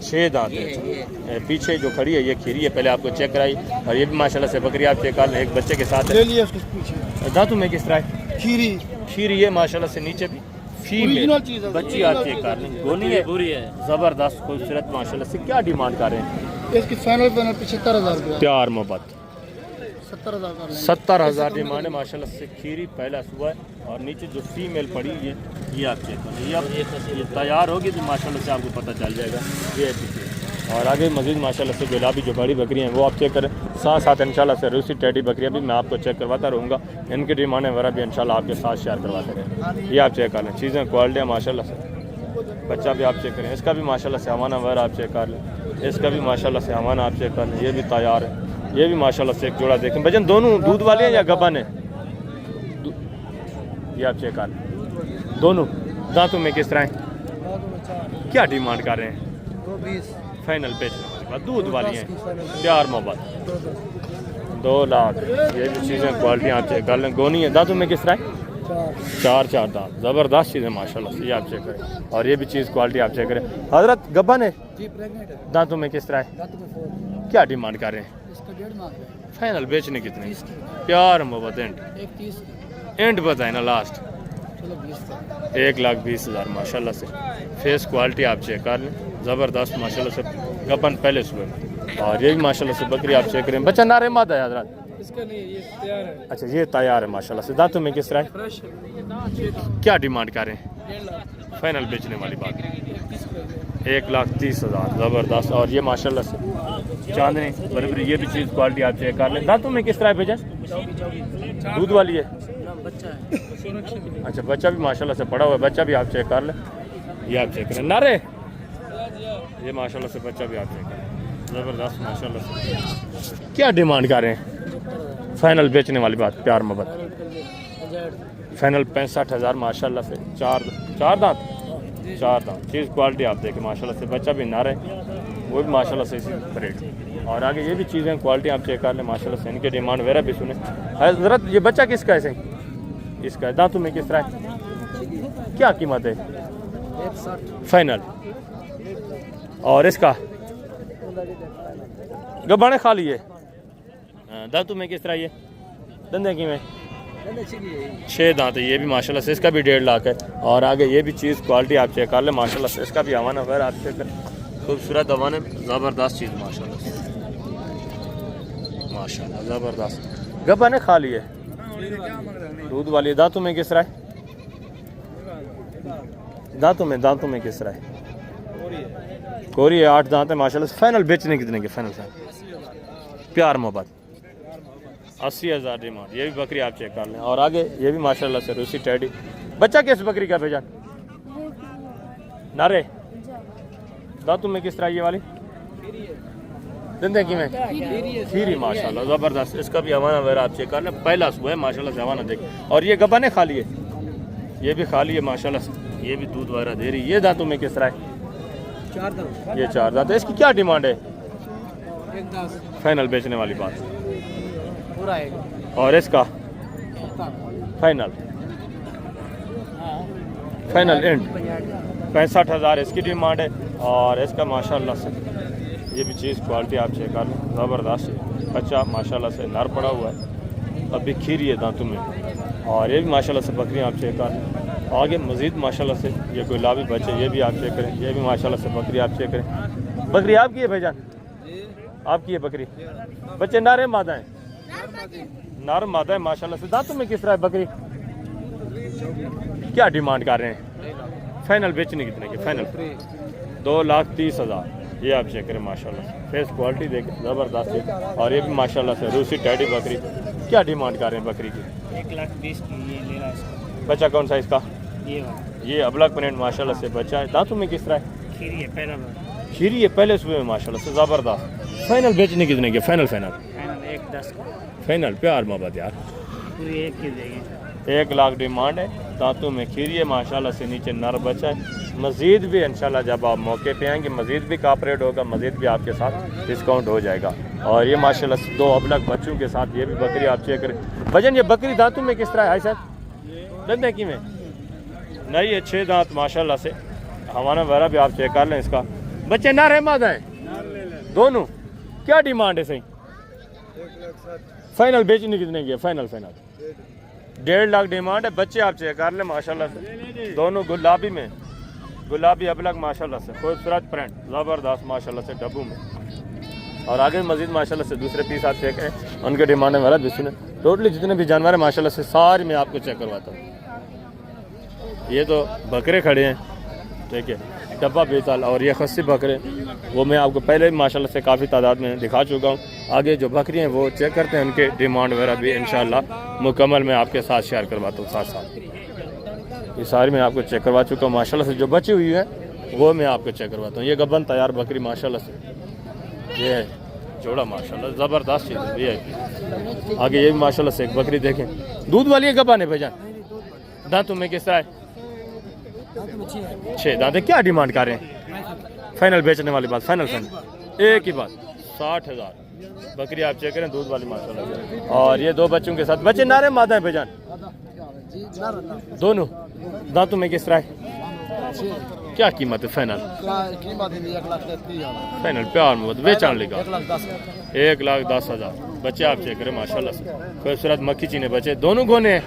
6 दांत है। पीछे जो खड़ी है ये खीरी है, पहले आपको चेक कराई। और ये भी माशाल्लाह से बकरी आप चेक कर लें, एक बच्चे के साथ है। दांतों में किस तरह है? खीरी खीरी है माशाल्लाह से, नीचे भी फीमेल चीज़ है, बच्ची आप चेक कर लें, गोनी है पूरी है, ज़बरदस्त खूबसूरत माशाल्लाह से। क्या डिमांड कर रहे हैं? इसकी फाइनल 75,000 रुपया। प्यार मोहब्बत 70,000 का 70,000 डिमांड है माशाल्लाह से। खीरी पहला सुबह है और नीचे जो फीमेल पड़ी ये आप चेक करें, ये अब ये तैयार होगी तो माशाल्लाह से आपको पता चल जाएगा। ये है पीछे और आगे मजीद माशाल्लाह से गुलाबी जो बड़ी बकरियाँ हैं वो आप चेक करें। साथ साथ इंशाल्लाह से रूसी टेडी बकरियाँ भी मैं आपको चेक करवाता रहूँगा, इनकी डिमांड वगैरह भी इंशाल्लाह आपके साथ शेयर करवाते रहें। ये आप चेक कर लें, चीज़ें क्वालिटियाँ माशाल्लाह से। बच्चा भी आप चेक करें, इसका भी माशाल्लाह से हवाना वगैरह आप चेक कर लें, इसका भी माशाल्लाह से हवाना आप चेक कर लें। ये भी तैयार है, ये भी माशाल्लाह से एक जोड़ा देखें। भजन दोनों दूध वाले हैं या गबन है? ये आप चेक कर लें, दोनों दांतों में किस तरह हैं? क्या डिमांड कर रहे हैं? 220 फाइनल बेचने वाली बात, दूध वाली हैं, प्यार मोहब्बत 2 लाख। ये भी चीज़ें क्वालिटी आप चेक कर लें। गोनी है, दांतों में किस तरह है? 4 दांत, ज़बरदस्त चीज़ है माशाल्लाह से। ये आप चेक करें और ये भी चीज़ क्वालिटी आप चेक करें। हजरत गबन है, जी प्रेग्नेंट है, दांतों में किस तरह है? दांतों में 4, क्या डिमांड कर रहे हैं? इसका 1.5 मांग रहे हैं, फाइनल बेचने कितने? 30 की, प्यार मोहब्बत एंड 1.30 की, एंड बताए ना लास्ट चलो 20 का। 1,20,000 माशाल्लाह से। फेस क्वालिटी आप चेक कर लें, ज़बरदस्त माशाल्लाह से। गपन पहले सुबह में और ये भी माशाल्लाह से बकरी आप चेक करें। बच्चा नारे मादा है हजरत? इसका नहीं, ये तैयार है, अच्छा ये तैयार है माशाल्लाह से। दांतों में किस तरह है? फ्रेश क्या डिमांड कर रहे हैं? 1.5 लाख, फाइनल बेचने वाली बात 31 का। 1,30,000 ज़बरदस्त। और ये माशाल्लाह से चांदनी बराबर, ये भी चीज़ क्वालिटी आप चेक कर लें। दांतों में किस तरह है भैया? दूध वाली है, बच्चा है, अच्छा बच्चा भी माशाल्लाह से पड़ा हुआ है, बच्चा भी आप चेक कर लें। ये आप चेक करें, नारे ये माशाल्लाह से बच्चा भी आप चेक करें, ज़बरदस्त माशाल्लाह से। क्या डिमांड कर रहे हैं? फाइनल बेचने वाली बात, प्यार मोहब्बत फाइनल 65,000 माशाल्लाह से। चार दांत, 4 दांत। चीज़ क्वालिटी आप देखें माशाल्लाह से। बच्चा भी नारे, वो भी माशाल्लाह से इसी रेट। और आगे ये भी चीज़ें क्वालिटी आप चेक कर लें माशाल्लाह से। इनके डिमांड वगैरह भी सुने। हजरत ये बच्चा किसका है? सही इसका है। दांतों में किस तरह है? क्या कीमत है? 160, फाइनल। और इसका गबाने खा लिए। दांतों में किस तरह ये? धंधे की में 6 दांत है, ये भी माशाल्लाह से। इसका भी 1.5 लाख है। और आगे ये भी चीज़ क्वालिटी आप चेक कर लें माशाल्लाह से। इसका भी हवाना वगैरह आप चेक करें, खूबसूरत हवाने, ज़बरदस्त चीज़ माशाल्लाह से, माशाल्लाह ज़बरदस्त। गबाने खा लिए, दूध वाली। दांतों में किस तरह है? दांतों में किस तरह है? कोरी है, 8 दांत है माशाल्लाह से। फाइनल बेचने कितने के? फाइनल प्यार मोहब्बत 80,000 डिमांड। ये भी बकरी आप चेक कर लें। और आगे ये भी माशाल्लाह से रूसी टेडी। बच्चा किस बकरी का भेजा? नारे दांतों में किस तरह ये वाली? धंधे की में खीरी माशाल्लाह ज़बरदस्त। इसका भी हवाना वगैरह आप चेक कर लें, पहला सुबह है माशाल्लाह से। हवाना देख। और ये गबाने खा लिए, ये भी खा लिए माशाल्लाह से। ये भी दूध वगैरह दे रही। ये दांतों में किस तरह है? 4 दांत, ये 4 दांत है। इसकी क्या डिमांड है? 1.10 फाइनल बेचने वाली बात। पूरा है, और इसका फाइनल एंड 65,000 इसकी डिमांड है। और इसका माशाल्लाह से ये भी चीज़ क्वालिटी आप चेक कर लें, ज़बरदस्त। बच्चा माशाल्लाह से नर पड़ा हुआ है, अभी खीरी है दांतों में। और ये भी माशाल्लाह से बकरियाँ आप चेक कर लें। आगे मज़ीद माशाल्लाह से ये गुलाबी बच्चे, ये भी आप चेक करें। ये भी माशाल्लाह से बकरी आप चेक करें। बकरी आपकी है भाईजान? आपकी है बकरी? बच्चे नारे मादा हैं? नर मादा है माशाल्लाह से। दांतों में किस तरह है बकरी? क्या डिमांड कर रहे हैं? फाइनल बेचने कितने के? फाइनल 2,30,000। ये आप चेक करें माशाल्लाह से। फेस क्वालिटी देखें, ज़बरदस्त है। और ये भी माशाल्लाह से रूसी टैडी बकरी। क्या डिमांड कर रहे हैं बकरी की? 1,20,000 की ये ले रहा है। बच्चा कौन सा इसका? ये ये अबलग प्रिंट माशाल्लाह से बच्चा है। दांतों में किस तरह है? खीरी है, पहला खीरी है, पहले सुबह में माशाल्लाह से, ज़बरदस्त। फाइनल बेचने कितने के? फाइनल 1,10 का, फाइनल प्यार मोहब्बत यार। पूरी 1 की देंगे। 1 लाख डिमांड है। दांतों में खीरी है माशाल्लाह से, नीचे नर बच्चा है। मज़ीद भी इंशाल्लाह जब आप मौके पे आएंगे मज़ीद भी कॉपरेट होगा, मज़ीद भी आपके साथ डिस्काउंट हो जाएगा। और ये माशाल्लाह से 2 अबलग बच्चों के साथ ये भी बकरी आप चेक करें। भजन ये बकरी दांतों में किस तरह है सर? धंधे की में नहीं है, 6 दांत माशाल्लाह से। हमारा वगैरह भी आप चेक कर लें। इसका बच्चे नर है मादा है दोनों? क्या डिमांड है सही? फाइनल बेचने कितने की है? फाइनल 1.5 लाख डिमांड है। बच्चे आप चेक कर लें माशाल्लाह से, दोनों गुलाबी में, गुलाबी अबलग माशाल्लाह से, खूबसूरत प्रिंट ज़बरदस्त माशाल्लाह से डब्बू में। और आगे मजीद माशाल्लाह से दूसरे पीस आप चेक करें, उनके डिमांड में वाला भी सुने। टोटली जितने भी जानवर हैं माशाल्लाह से सारे मैं आपको चेक करवाता हूँ। ये तो बकरे खड़े हैं, ठीक है, डब्बा बेताल, और ये खस्सी बकरे वो मैं आपको पहले भी माशाल्लाह से काफ़ी तादाद में दिखा चुका हूँ। आगे जो बकरी हैं वो चेक करते हैं, उनके डिमांड वगैरह भी इंशाल्लाह मुकम्मल मैं आपके साथ शेयर करवाता हूँ। साथ साथ ये सारी मैं आपको चेक करवा चुका हूँ माशाल्लाह से। जो बची हुई है वो मैं आपको चेक करवाता हूँ। ये गबन तैयार बकरी माशाल्लाह से, ये है जोड़ा माशाल्लाह ज़बरदस्त चीज़ है। ये है आगे ये भी माशाल्लाह से एक बकरी देखें, दूध वाली है गबन है भाईजान, दांतों में किस तरह है? 6 दांत है। क्या डिमांड कर रहे हैं? फाइनल बेचने वाली बात, फाइनल एक ही बात 60,000 बकरी आप चेक करें, दूध वाली माशाल्लाह से। और ये 2 बच्चों के साथ, बच्चे नारे मादा है भाईजान दोनों, दांतों में किस तरह है? क्या कीमत है फाइनल? फाइनल प्यार में बेचान लेगा 1,10,000। बच्चे आप चेक करें माशाल्लाह से, खूबसूरत मक्खी चीने बच्चे, दोनों गोने हैं,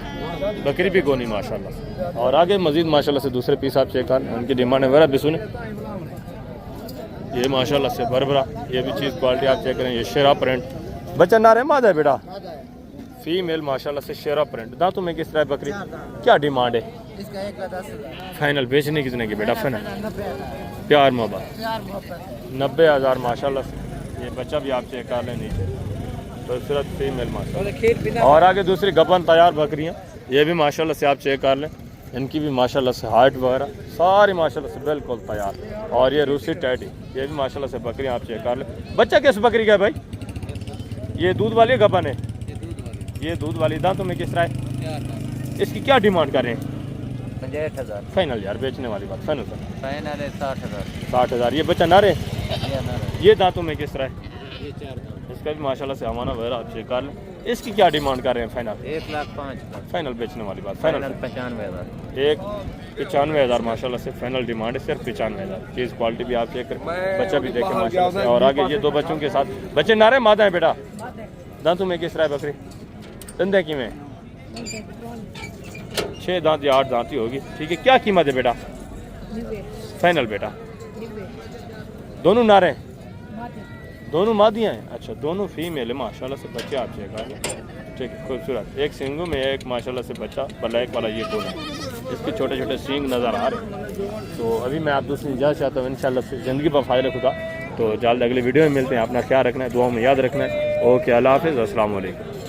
बकरी भी गोनी माशाल्लाह से। और आगे मजीद माशाल्लाह से दूसरे पीस आप चेक करें, उनकी डिमांड वगैरह भी सुने। ये माशाल्लाह से बरबरा, ये भी चीज़ क्वालिटी आप चेक करें। ये शेरा प्रिंट, बच्चा नारे मादा है बेटा, फीमेल माशाल्लाह से शेरा प्रिंट, दांतों में किस तरह बकरी? क्या डिमांड है? इसका 1,10,000 फाइनल बेचने कितने की बेटा? फाइनल प्यार मोहब्बत 90,000 माशाल्लाह से। ये बच्चा भी आप चेक कर लें नीचे, खूबसूरत फीमेल माशाल्लाह। और आगे दूसरी गबन तैयार बकरियाँ, ये भी माशाल्लाह से आप चेक कर लें, इनकी भी माशाल्लाह से हाइट वगैरह सारी माशाल्लाह से बिल्कुल तैयार। और ये रूसी टैडी, ये भी माशाल्लाह से बकरियाँ आप चेक कर लें। बच्चा किस बकरी का है भाई? ये दूध वाली गबन है, ये दूध वाली, दांतों में किस तरह है? इसकी क्या डिमांड कर रहे हैं? 65,000 फाइनल यार बेचने वाली बात, फाइनल सर फाइनल है 60,000 60,000। ये बच्चा नारे, ये दांतों में किस तरह है? ये 4 इसका भी माशाल्लाह से हमारा वगैरह आप चेक कर लें। इसकी क्या डिमांड कर रहे हैं फाइनल? 1,05,000 फाइनल बेचने वाली बात, फाइनल 95,000 1,95,000 माशाल्लाह से फाइनल डिमांड है, सिर्फ 95,000। चीज़ क्वालिटी भी आप चेक करें, बच्चा भी देखें माशाल्लाह से। और आगे ये 2 बच्चों के साथ, बच्चे नारे मादा है बेटा, दांतों में किस तरह है बकरी? दंदे की में 6 दांत या 8 दांत ही होगी, ठीक है। क्या कीमत है बेटा? फाइनल बेटा दोनों नारे, दोनों मादियाँ हैं? अच्छा, दोनों फीमेल है माशाल्लाह से। बच्चे आप चेक कर लें, ठीक है, खूबसूरत। एक सींगों में एक माशाल्लाह से बच्चा, ब्लैक वाला ये दोनों, इसके छोटे छोटे सींग नज़र आ रहे हैं। तो अभी मैं आप दूसरी इजाज़त चाहता हूँ इंशाल्लाह से। ज़िंदगी पर फायदा खुदा। तो जल्द अगले वीडियो में मिलते हैं। अपना ख्याल रखना है, दुआ में याद रखना है। ओके, अल्लाह हाफ़िज़, अस्सलाम वालेकुम।